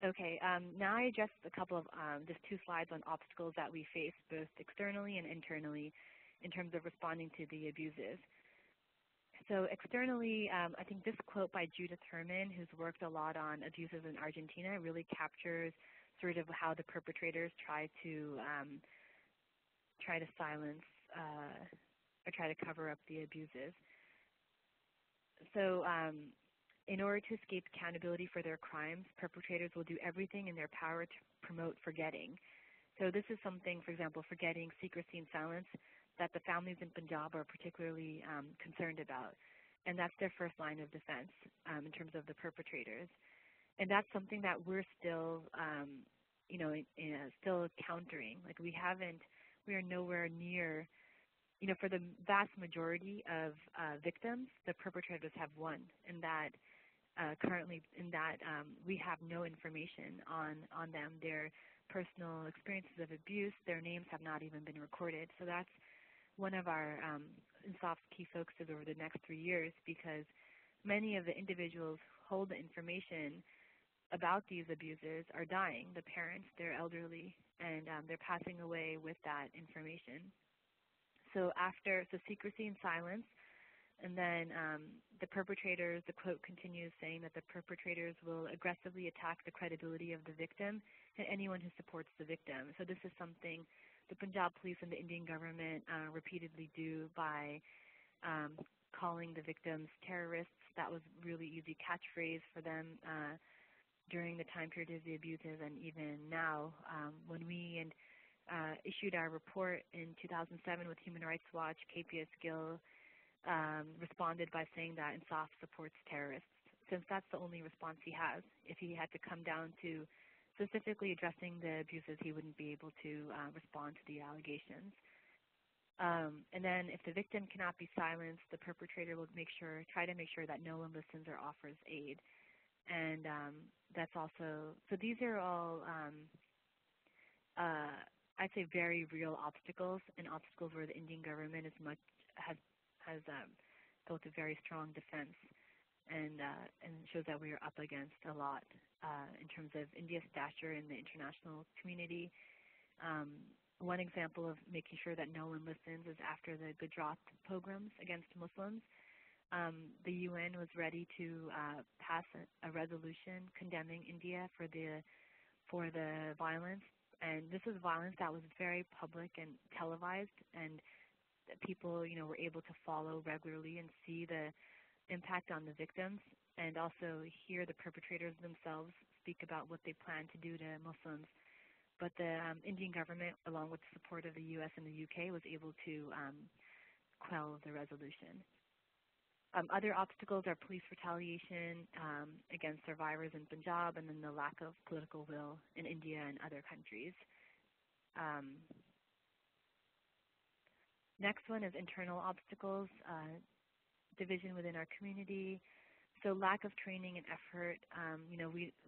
S3: Okay, now I addressed a couple of, just two slides on obstacles that we face both externally and internally in terms of responding to the abuses. So externally, I think this quote by Judith Herman, who's worked a lot on abuses in Argentina, really captures sort of how the perpetrators try to silence or try to cover up the abuses. So in order to escape accountability for their crimes, perpetrators will do everything in their power to promote forgetting. So this is something, for example, forgetting, secrecy, and silence that the families in Punjab are particularly concerned about. And that's their first line of defense in terms of the perpetrators. And that's something that we're still, still countering. Like we are nowhere near, for the vast majority of victims, the perpetrators have won. And that currently, we have no information on them. Their personal experiences of abuse, their names have not even been recorded. So that's one of our INSAF's key focuses over the next 3 years, because many of the individuals who hold the information about these abuses are dying. The parents, they're elderly, and they're passing away with that information. So secrecy and silence, and then the perpetrators, the quote continues saying that the perpetrators will aggressively attack the credibility of the victim and anyone who supports the victim. So this is something the Punjab police and the Indian government repeatedly do by calling the victims terrorists. That was a really easy catchphrase for them during the time period of the abuses, and even now when we issued our report in 2007 with Human Rights Watch, KPS Gill responded by saying that INSAF supports terrorists, since that's the only response he has. If he had to come down to specifically addressing the abuses, he wouldn't be able to respond to the allegations. And then if the victim cannot be silenced, the perpetrator will try to make sure that no one listens or offers aid. And that's also, so these are all, I'd say, very real obstacles, and obstacles where the Indian government has built a very strong defense, and shows that we are up against a lot in terms of India's stature in the international community. One example of making sure that no one listens is after the Gujarat pogroms against Muslims. The UN was ready to pass a resolution condemning India for the violence, and this was violence that was very public and televised, and people, were able to follow regularly and see the impact on the victims, and also hear the perpetrators themselves speak about what they plan to do to Muslims. But the Indian government, along with the support of the US and the UK, was able to quell the resolution. Other obstacles are police retaliation against survivors in Punjab, and then the lack of political will in India and other countries. Next one is internal obstacles, division within our community. So lack of training and effort.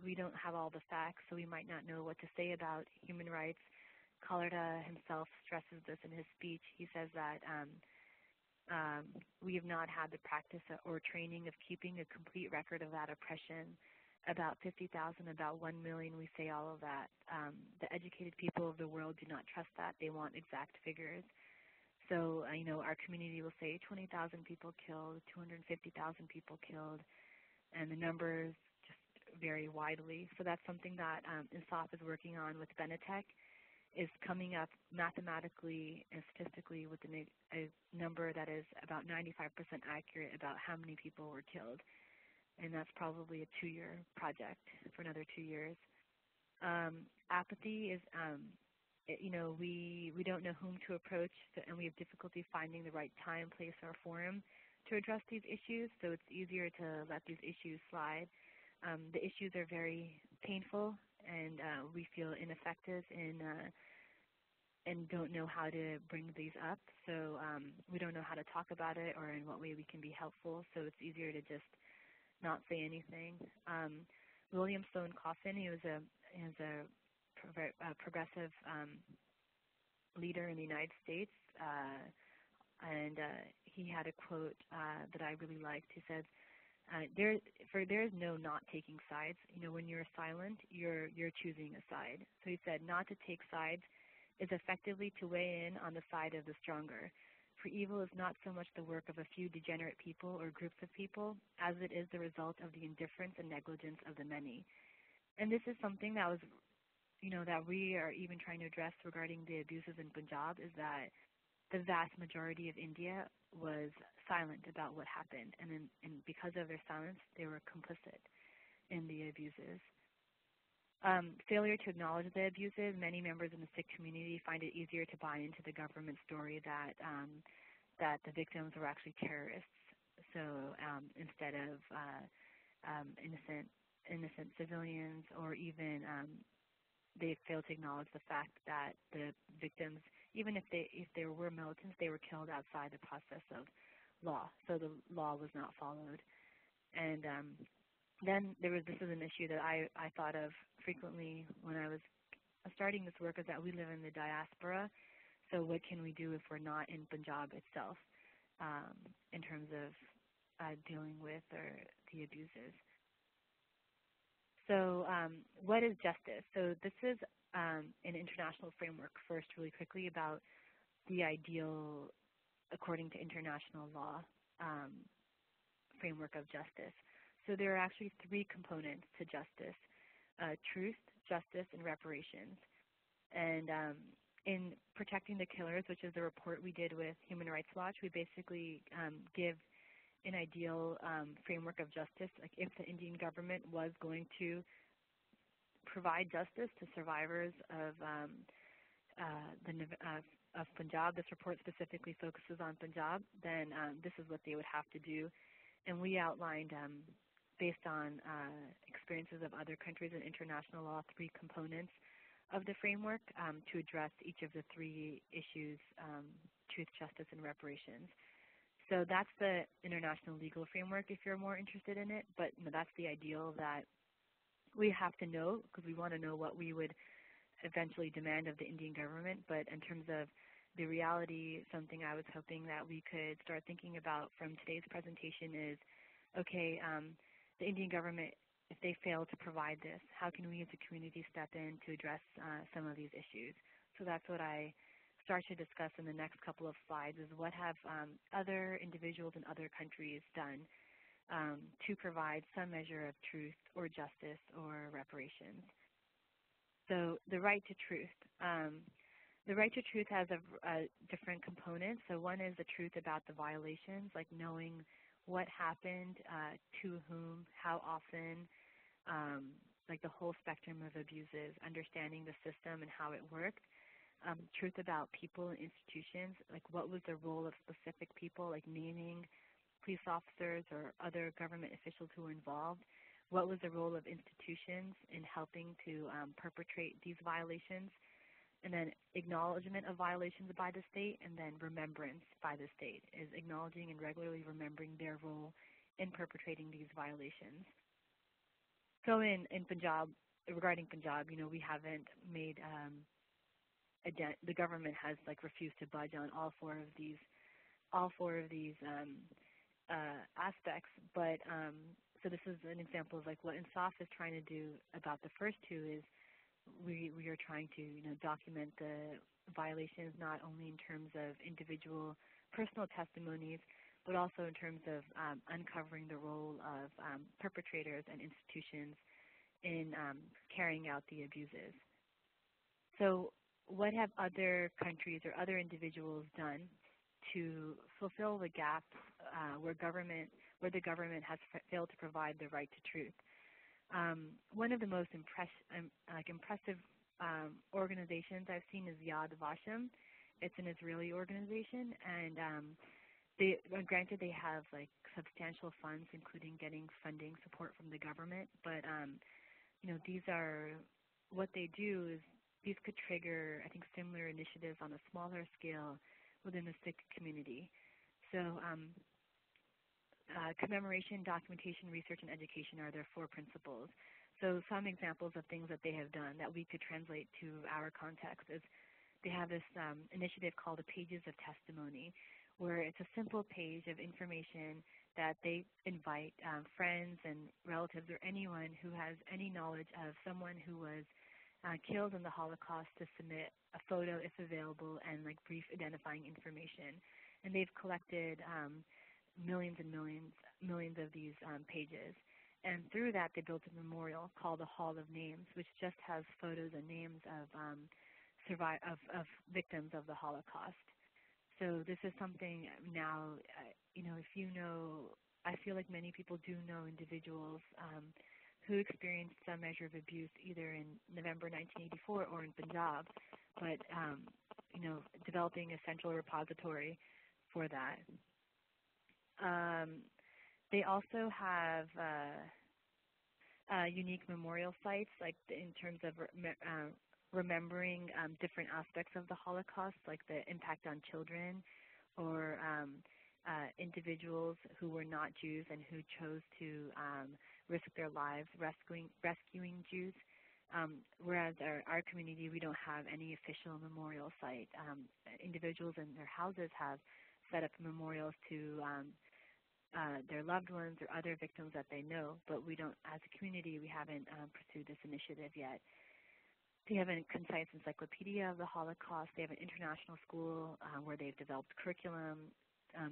S3: We don't have all the facts, so we might not know what to say about human rights. Kalida himself stresses this in his speech. He says that we have not had the practice or training of keeping a complete record of that oppression. About 50,000, about 1 million, we say all of that. The educated people of the world do not trust that. They want exact figures. So, our community will say 20,000 people killed, 250,000 people killed, and the numbers just vary widely. So that's something that INSAF is working on with Benetech, is coming up mathematically and statistically with a number that is about 95% accurate about how many people were killed. And that's probably a 2-year project for another 2 years. Apathy is, we don't know whom to approach, and we have difficulty finding the right time, place, or forum to address these issues, so it's easier to let these issues slide. The issues are very painful, and we feel ineffective and don't know how to bring these up, so we don't know how to talk about it or in what way we can be helpful, so it's easier to just not say anything. William Sloane Coffin. He was a progressive leader in the United States, and he had a quote that I really liked. He said, there is no not taking sides. When you're silent, you're choosing a side. So he said, not to take sides is effectively to weigh in on the side of the stronger. For evil is not so much the work of a few degenerate people or groups of people as it is the result of the indifference and negligence of the many. And this is something that was, that we are even trying to address regarding the abuses in Punjab, is that the vast majority of India was silent about what happened, and because of their silence, they were complicit in the abuses. Failure to acknowledge the abuses, many members in the Sikh community find it easier to buy into the government story that the victims were actually terrorists. So instead of innocent civilians, or even they fail to acknowledge the fact that the victims, even if they were militants, they were killed outside the process of law. So the law was not followed. And then this is an issue that I thought of frequently when I was starting this work, is that we live in the diaspora. So what can we do if we're not in Punjab itself, in terms of dealing with the abuses? So what is justice? So this is an international framework, first, really quickly, about the ideal, according to international law, framework of justice. So there are actually three components to justice: truth, justice, and reparations. And in Protecting the Killers, which is the report we did with Human Rights Watch, we basically give an ideal framework of justice. Like, if the Indian government was going to provide justice to survivors of Punjab, this report specifically focuses on Punjab, then this is what they would have to do. And we outlined, based on experiences of other countries and international law, three components of the framework to address each of the three issues: truth, justice, and reparations. So that's the international legal framework if you're more interested in it, but that's the ideal that we have to know, because we want to know what we would eventually demand of the Indian government. But in terms of the reality, something I was hoping that we could start thinking about from today's presentation is, okay, the Indian government, if they fail to provide this, how can we as a community step in to address some of these issues? So that's what I start to discuss in the next couple of slides, is what have other individuals in other countries done to provide some measure of truth or justice or reparations. So the right to truth. The right to truth has a different components. So one is the truth about the violations, like knowing what happened, to whom, how often, like the whole spectrum of abuses, understanding the system and how it worked. Truth about people and institutions, like what was the role of specific people, like naming police officers or other government officials who were involved. What was the role of institutions in helping to perpetrate these violations? And then acknowledgement of violations by the state, and then remembrance by the state, is acknowledging and regularly remembering their role in perpetrating these violations. So in Punjab, regarding Punjab, we haven't made the government has refused to budge on all four of these aspects. But so this is an example of what INSAF is trying to do about the first two. Is we are trying to document the violations, not only in terms of individual personal testimonies, but also in terms of uncovering the role of perpetrators and institutions in carrying out the abuses. So what have other countries or other individuals done to fulfill the gaps where the government has failed to provide the right to truth? One of the most impressive organizations I've seen is Yad Vashem. It's an Israeli organization, and granted they have substantial funds, including getting funding support from the government. But these are what they do is these could trigger, I think, similar initiatives on a smaller scale within the Sikh community. So commemoration, documentation, research, and education are their four principles. So some examples of things that they have done that we could translate to our context is they have this initiative called the Pages of Testimony, where it's a simple page of information that they invite friends and relatives or anyone who has any knowledge of someone who was killed in the Holocaust to submit a photo, if available, and like brief identifying information. And they've collected millions and millions of these pages. And through that, they built a memorial called the Hall of Names, which just has photos and names of of victims of the Holocaust. So this is something now, if you know, I feel like many people do know individuals who experienced some measure of abuse either in November 1984 or in Punjab, but, developing a central repository for that. They also have unique memorial sites, like in terms of remembering different aspects of the Holocaust, like the impact on children or individuals who were not Jews and who chose to risk their lives rescuing Jews. Whereas our community, we don't have any official memorial site. Individuals in their houses have set up memorials to their loved ones or other victims that they know, but we don't, as a community, we haven't pursued this initiative yet. They have a concise encyclopedia of the Holocaust. They have an international school where they've developed curriculum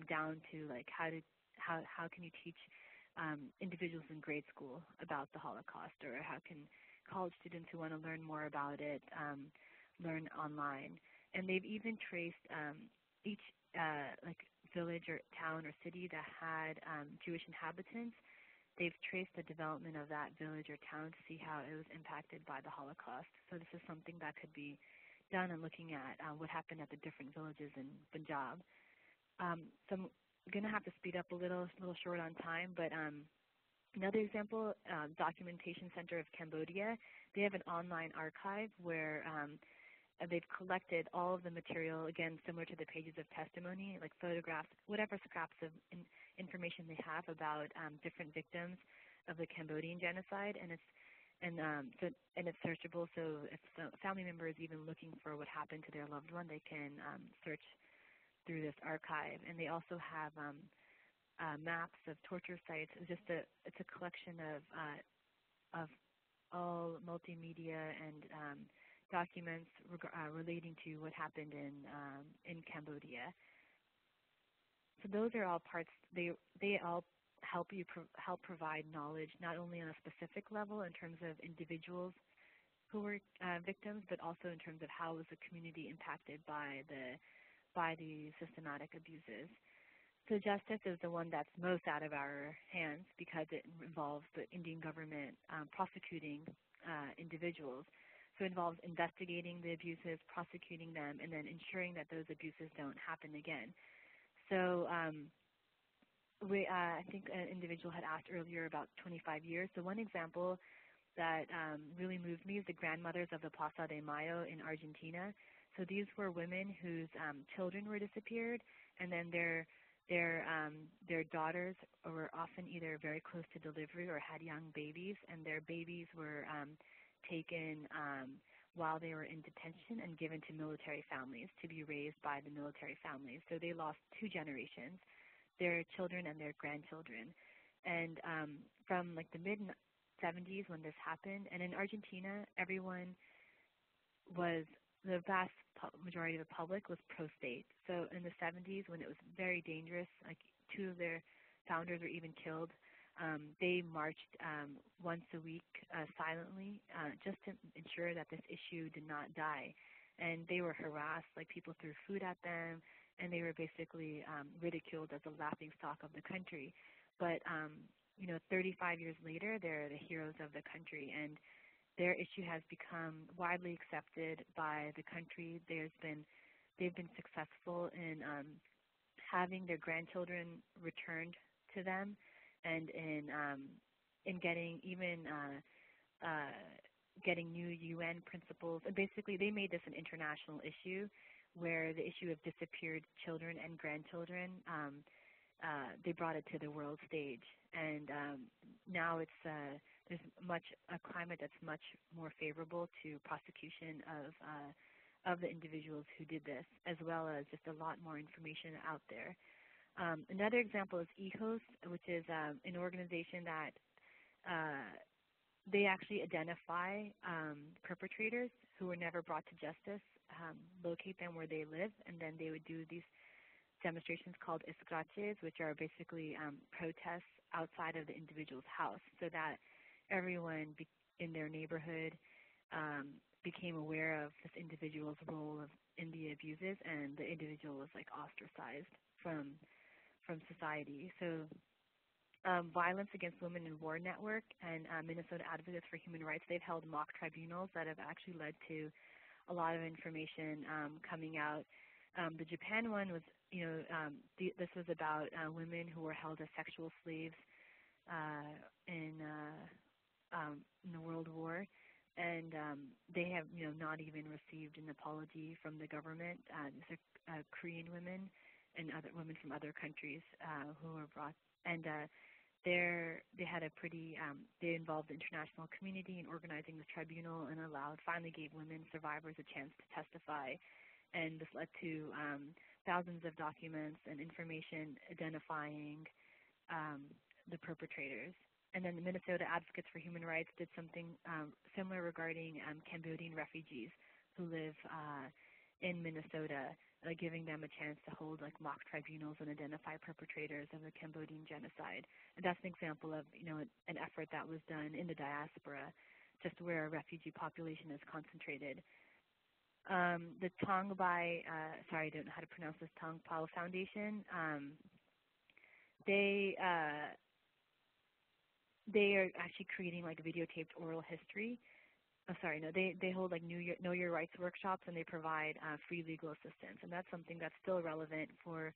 S3: down to like how can you teach individuals in grade school about the Holocaust, or how can college students who want to learn more about it learn online. And they've even traced each village or town or city that had Jewish inhabitants. They've traced the development of that village or town to see how it was impacted by the Holocaust. So this is something that could be done in looking at what happened at the different villages in Punjab. So I'm going to have to speed up a little short on time, but another example, Documentation Center of Cambodia, they have an online archive where they've collected all of the material, again, similar to the Pages of Testimony, like photographs, whatever scraps of information they have about different victims of the Cambodian genocide, and it's searchable. So if the family member is even looking for what happened to their loved one, they can search through this archive. And they also have maps of torture sites. It's a collection of all multimedia and documents relating to what happened in Cambodia. So those are all parts. They all help provide knowledge not only on a specific level in terms of individuals who were victims, but also in terms of how was the community impacted by the systematic abuses. So justice is the one that's most out of our hands because it involves the Indian government prosecuting individuals. So it involves investigating the abuses, prosecuting them, and then ensuring that those abuses don't happen again. So I think an individual had asked earlier about 25 years. So one example that really moved me is the grandmothers of the Plaza de Mayo in Argentina. So these were women whose children were disappeared, and then their daughters were often either very close to delivery or had young babies, and their babies were taken while they were in detention and given to military families to be raised by the military families. So they lost two generations, their children and their grandchildren. And from like the mid-70s when this happened, and in Argentina, the vast majority of the public was pro-state. So in the 70s, when it was very dangerous, like two of their founders were even killed, they marched once a week silently just to ensure that this issue did not die. And they were harassed, like people threw food at them, and they were basically ridiculed as a laughingstock of the country. But 35 years later, they're the heroes of the country, and their issue has become widely accepted by the country. They've been successful in having their grandchildren returned to them, and in getting getting new UN principles. And basically, they made this an international issue, where the issue of disappeared children and grandchildren, they brought it to the world stage. And now it's there's a climate that's much more favorable to prosecution of the individuals who did this, as well as just a lot more information out there. Another example is EHOS, which is an organization that they actually identify perpetrators who were never brought to justice, locate them where they live, and then they would do these demonstrations called escraches, which are basically protests outside of the individual's house, so that everyone in their neighborhood became aware of this individual's role in the abuses, and the individual was like ostracized from society. So Violence Against Women in War Network and Minnesota Advocates for Human Rights, they've held mock tribunals that have actually led to a lot of information coming out. The Japan one was, this was about women who were held as sexual slaves in the World War, and they have, not even received an apology from the government. These are Korean women and other women from other countries who were brought, and they had a pretty, they involved the international community in organizing the tribunal and finally gave women survivors a chance to testify. And this led to thousands of documents and information identifying the perpetrators. And then the Minnesota Advocates for Human Rights did something similar regarding Cambodian refugees who live in Minnesota, giving them a chance to hold mock tribunals and identify perpetrators of the Cambodian genocide. And that's an example of an effort that was done in the diaspora, just where a refugee population is concentrated. The Tongbai, sorry, I don't know how to pronounce this, Tongpao Foundation, they are actually creating videotaped oral history. They hold Know Your Rights workshops, and they provide free legal assistance. And that's something that's still relevant for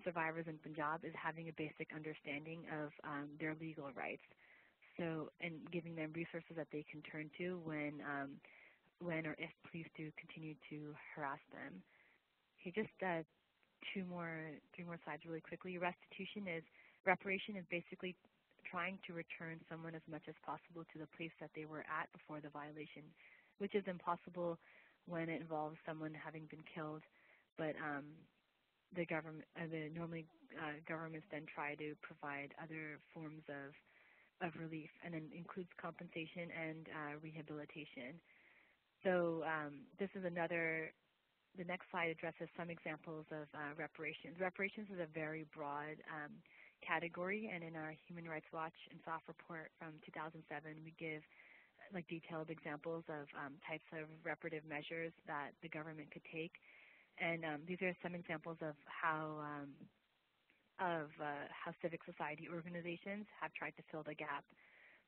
S3: survivors in Punjab, is having a basic understanding of their legal rights. So, and giving them resources that they can turn to when or if police do continue to harass them. Okay, just three more slides really quickly. Reparation is basically trying to return someone as much as possible to the place that they were at before the violation, which is impossible when it involves someone having been killed. But the government, governments then try to provide other forms of relief, and then includes compensation and rehabilitation. So this is the next slide addresses some examples of reparations. Reparations is a very broad category, and in our Human Rights Watch and SOF report from 2007, we give detailed examples of types of reparative measures that the government could take. And these are some examples of how civic society organizations have tried to fill the gap.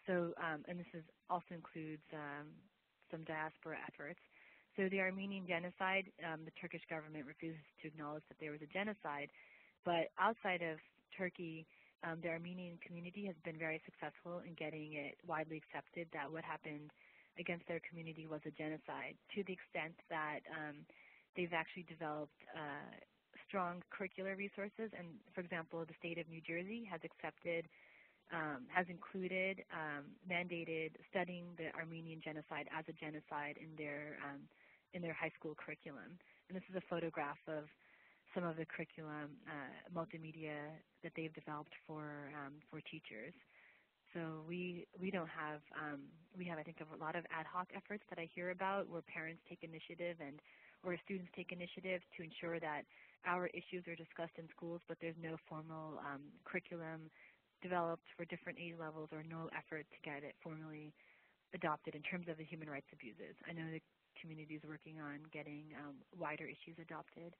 S3: So, and this also includes some diaspora efforts. So the Armenian genocide, the Turkish government refuses to acknowledge that there was a genocide, but outside of Turkey, the Armenian community has been very successful in getting it widely accepted that what happened against their community was a genocide, to the extent that they've actually developed strong curricular resources. And, for example, the state of New Jersey has included, mandated studying the Armenian genocide as a genocide in their high school curriculum. And this is a photograph of some of the curriculum, multimedia that they've developed for teachers. So we have I think a lot of ad hoc efforts that I hear about, where parents take initiative or students take initiative to ensure that our issues are discussed in schools, but there's no formal curriculum developed for different age levels, or no effort to get it formally adopted in terms of the human rights abuses. I know the community is working on getting wider issues adopted.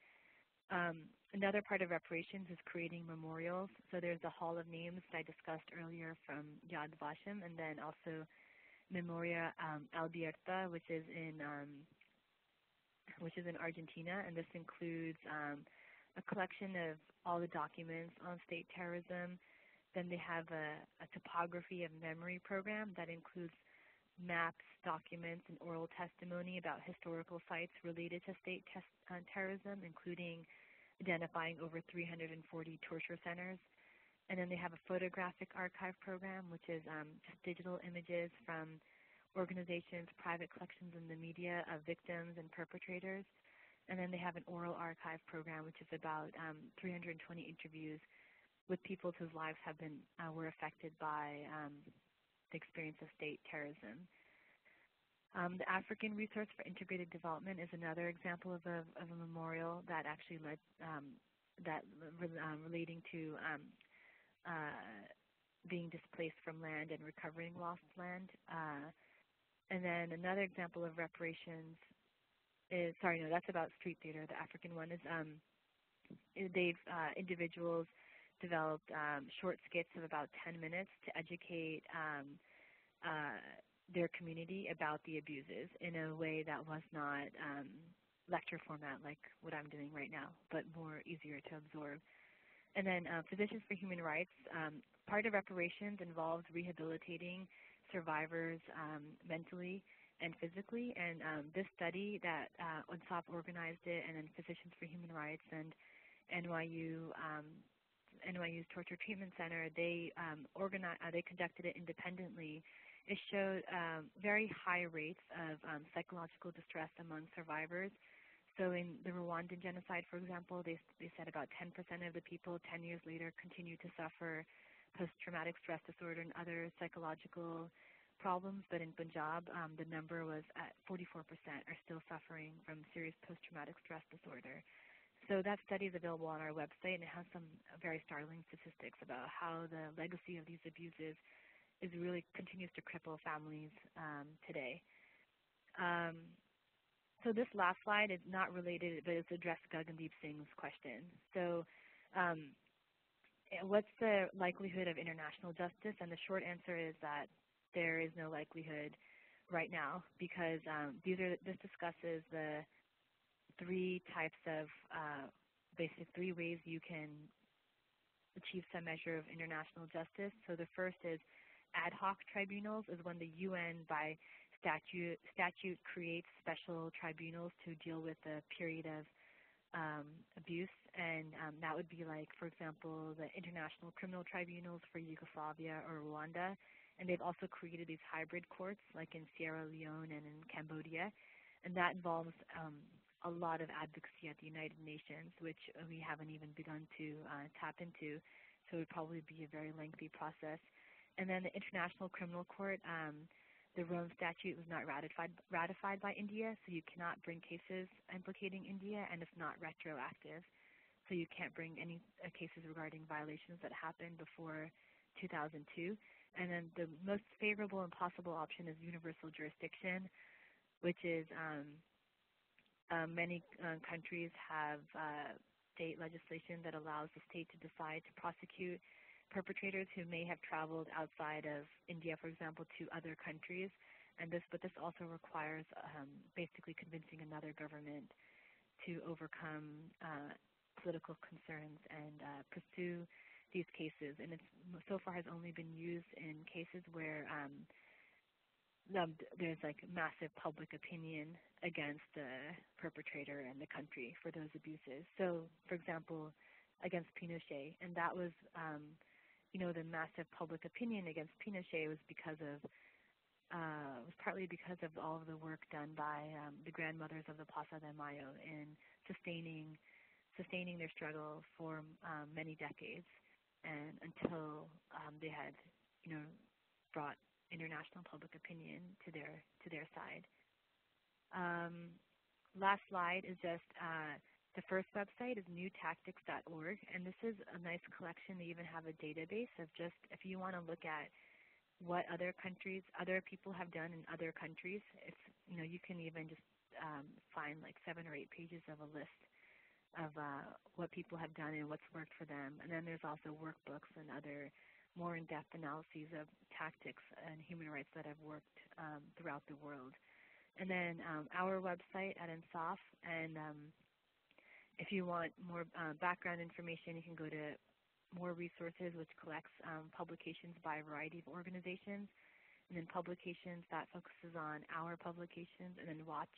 S3: Another part of reparations is creating memorials. So there's the Hall of Names that I discussed earlier from Yad Vashem, and then also Memoria Abierta, which is in Argentina, and this includes a collection of all the documents on state terrorism. Then they have a topography of memory program that includes maps, documents, and oral testimony about historical sites related to state terrorism, including identifying over 340 torture centers. And then they have a photographic archive program, which is just digital images from organizations, private collections in the media of victims and perpetrators. And then they have an oral archive program, which is about 320 interviews with people whose lives have been were affected by the experience of state terrorism. The African Resource for Integrated Development is another example of a memorial that actually led relating to being displaced from land and recovering lost land. And then another example of reparations is, that's about street theater. The African one is individuals developed short skits of about 10 minutes to educate their community about the abuses in a way that was not lecture format like what I'm doing right now, but more easier to absorb. And then Physicians for Human Rights, part of reparations involves rehabilitating survivors mentally and physically. And this study that UNSOP organized it, and then Physicians for Human Rights and NYU's Torture Treatment Center, they conducted it independently. It showed very high rates of psychological distress among survivors. So in the Rwandan genocide, for example, they said about 10% of the people 10 years later continue to suffer post-traumatic stress disorder and other psychological problems. But in Punjab, the number was at 44% are still suffering from serious post-traumatic stress disorder. So that study is available on our website, and it has some very startling statistics about how the legacy of these abuses really continues to cripple families today. So this last slide is not related, but it's addressed Gagandeep Singh's question. So what's the likelihood of international justice? And the short answer is that there is no likelihood right now, because this discusses the three types of basic three ways you can achieve some measure of international justice. So the first is ad hoc tribunals, is when the UN by statute creates special tribunals to deal with a period of abuse, and that would be like, for example, the International Criminal Tribunals for Yugoslavia or Rwanda, and they've also created these hybrid courts like in Sierra Leone and in Cambodia, and that involves a lot of advocacy at the United Nations, which we haven't even begun to tap into, so it would probably be a very lengthy process. And then the International Criminal Court, the Rome Statute was not ratified by India, so you cannot bring cases implicating India, and it's not retroactive. So you can't bring any cases regarding violations that happened before 2002. And then the most favorable and possible option is universal jurisdiction, which is many countries have state legislation that allows the state to decide to prosecute perpetrators who may have traveled outside of India, for example, to other countries. But this also requires basically convincing another government to overcome political concerns and pursue these cases. And it so far has only been used in cases where there's like massive public opinion against the perpetrator and the country for those abuses. So, for example, against Pinochet, and that was the massive public opinion against Pinochet was was partly because of all of the work done by the grandmothers of the Plaza de Mayo in sustaining their struggle for many decades, and until they had brought international public opinion to their side. Last slide is just the first website is newtactics.org, and this is a nice collection. They even have a database of just, if you want to look at what other people have done in other countries, it's, you can even just find like 7 or 8 pages of a list of what people have done and what's worked for them. And then there's also workbooks and other more in-depth analyses of tactics and human rights that have worked throughout the world. And then our website at INSAF, and if you want more background information, you can go to More Resources, which collects publications by a variety of organizations, and then Publications that focuses on our publications, and then Watch,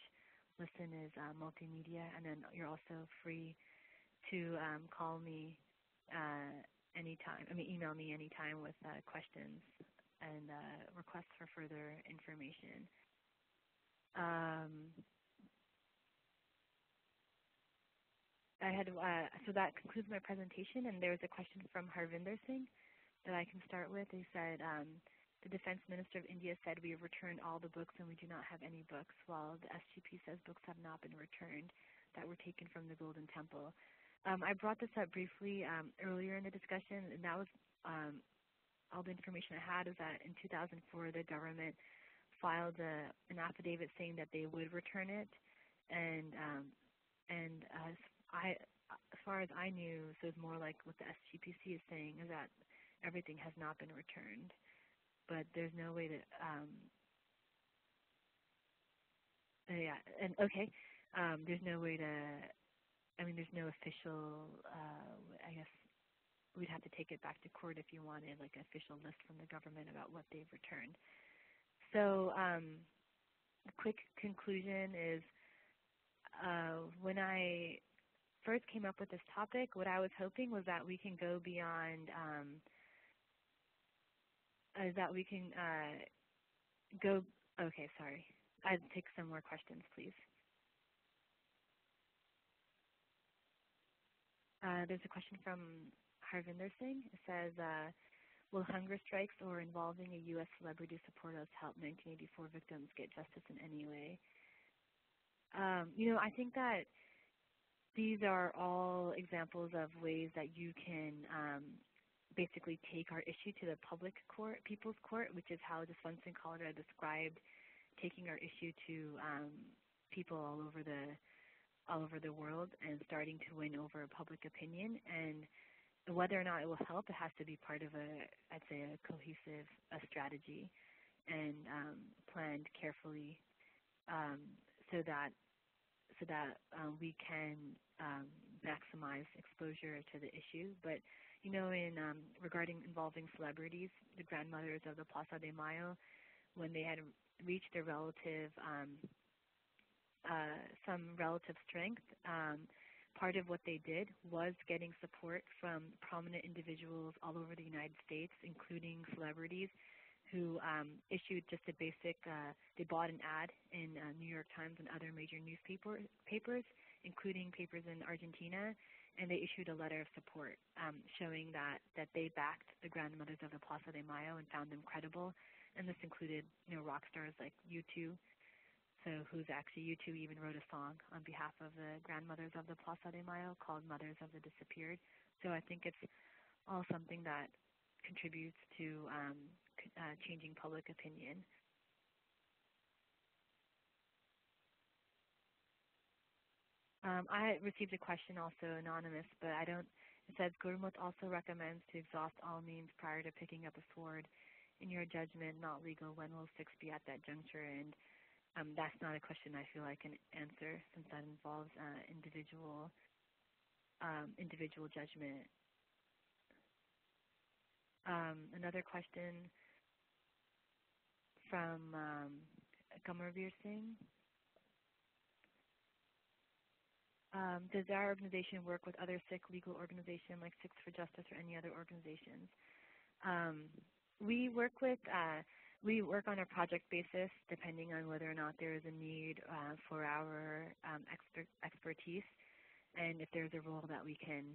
S3: Listen is multimedia, and then you're also free to call me anytime. Email me anytime with questions and requests for further information. So that concludes my presentation, and there's a question from Harmandir Singh that I can start with. He said, the Defense Minister of India said we have returned all the books and we do not have any books, while the SGP says books have not been returned that were taken from the Golden Temple. I brought this up briefly earlier in the discussion, and that was all the information I had is that in 2004 the government filed an affidavit saying that they would return it, and as far as I knew, so it's more like what the SGPC is saying is that everything has not been returned, but there's no way to there's no way to, there's no official, I guess we'd have to take it back to court if you wanted like an official list from the government about what they've returned. So the quick conclusion is when I first came up with this topic, what I was hoping was that we can go beyond, I'd take some more questions, please. There's a question from Harmandir Singh. It says, will hunger strikes or involving a U.S. celebrity support us help 1984 victims get justice in any way? I think that these are all examples of ways that you can basically take our issue to the public court, people's court, which is how the Swanson Calder described taking our issue to people all over the world and starting to win over public opinion. And whether or not it will help, it has to be part of I'd say a cohesive strategy and planned carefully so that we can maximize exposure to the issue. But regarding involving celebrities, the grandmothers of the Plaza de Mayo, when they had reached their some relative strength, part of what they did was getting support from prominent individuals all over the United States, including celebrities who issued just a basic, they bought an ad in New York Times and other major newspapers, including papers in Argentina, and they issued a letter of support showing that they backed the grandmothers of the Plaza de Mayo and found them credible. And this included, rock stars like U2, U2 even wrote a song on behalf of the grandmothers of the Plaza de Mayo called Mothers of the Disappeared. So I think it's all something that contributes to changing public opinion. I received a question also anonymous, but it says, Gurmut also recommends to exhaust all means prior to picking up a sword. In your judgment, not legal, when will Sikhs be at that juncture? And that's not a question I feel I can answer, since that involves individual judgment. Another question from Harmandir Singh. Does our organization work with other Sikh legal organizations like Sikhs for Justice or any other organizations? We work on a project basis, depending on whether or not there is a need for our expertise, and if there's a role that we can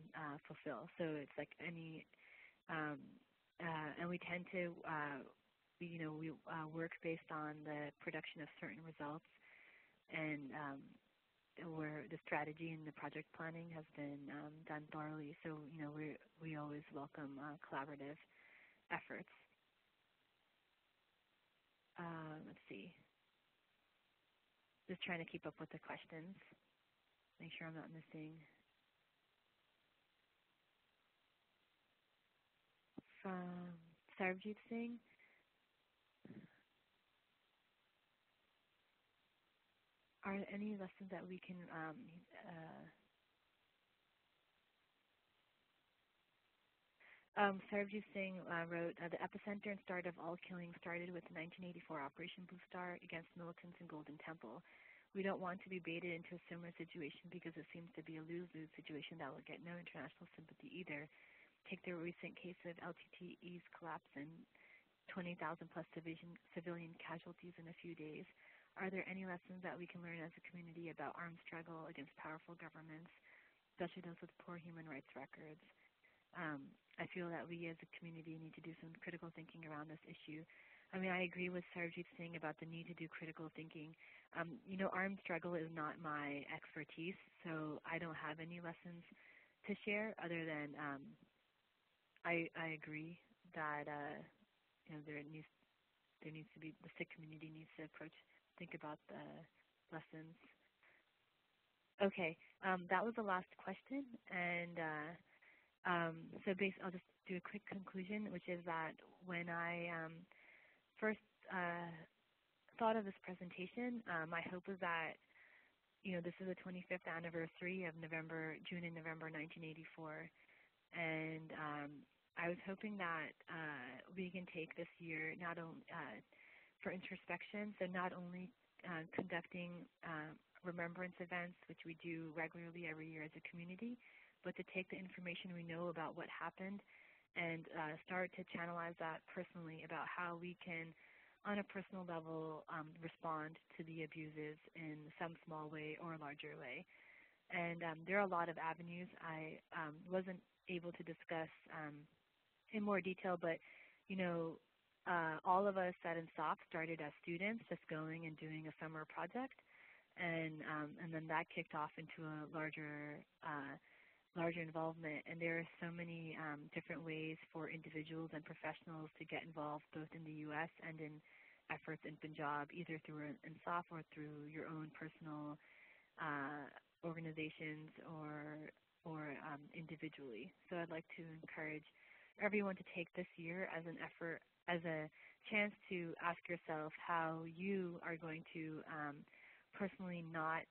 S3: fulfill. So it's like any, and we tend to, we work based on the production of certain results, and where the strategy and the project planning has been done thoroughly. So we always welcome collaborative efforts. Let's see. Just trying to keep up with the questions. Make sure I'm not missing. From Sarvjit Singh. Are there any lessons that we can Sarvjit Singh wrote, the epicenter and start of all killing started with the 1984 Operation Blue Star against militants in Golden Temple. We don't want to be baited into a similar situation because it seems to be a lose-lose situation that will get no international sympathy either. take the recent case of LTTE's collapse and 20,000 plus civilian casualties in a few days. Are there any lessons that we can learn as a community about armed struggle against powerful governments, especially those with poor human rights records? I feel that we as a community need to do some critical thinking around this issue. I mean, I agree with Sarjeet's thing about the need to do critical thinking. Armed struggle is not my expertise, so I don't have any lessons to share other than I agree that there needs to be, the Sikh community needs to think about the lessons. Okay, that was the last question, and so I'll just do a quick conclusion, which is that when I first thought of this presentation, my hope was that this is the 25th anniversary of June and November 1984, and I was hoping that we can take this year not only for introspection, so not only conducting remembrance events, which we do regularly every year as a community, but to take the information we know about what happened and start to channelize that personally about how we can, on a personal level, respond to the abuses in some small way or a larger way. And there are a lot of avenues I wasn't able to discuss in more detail, but all of us at INSOP started as students, just going and doing a summer project, and then that kicked off into a larger involvement. And there are so many different ways for individuals and professionals to get involved, both in the U.S. and in efforts in Punjab, either through INSOP or through your own personal organizations or individually. So I'd like to encourage everyone to take this year as an effort, as a chance to ask yourself how you are going to personally not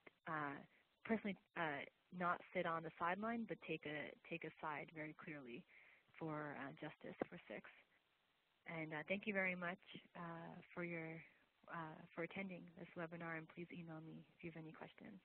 S3: sit on the sideline, but take a side very clearly for justice for Sikhs. And thank you very much for attending this webinar, and please email me if you have any questions.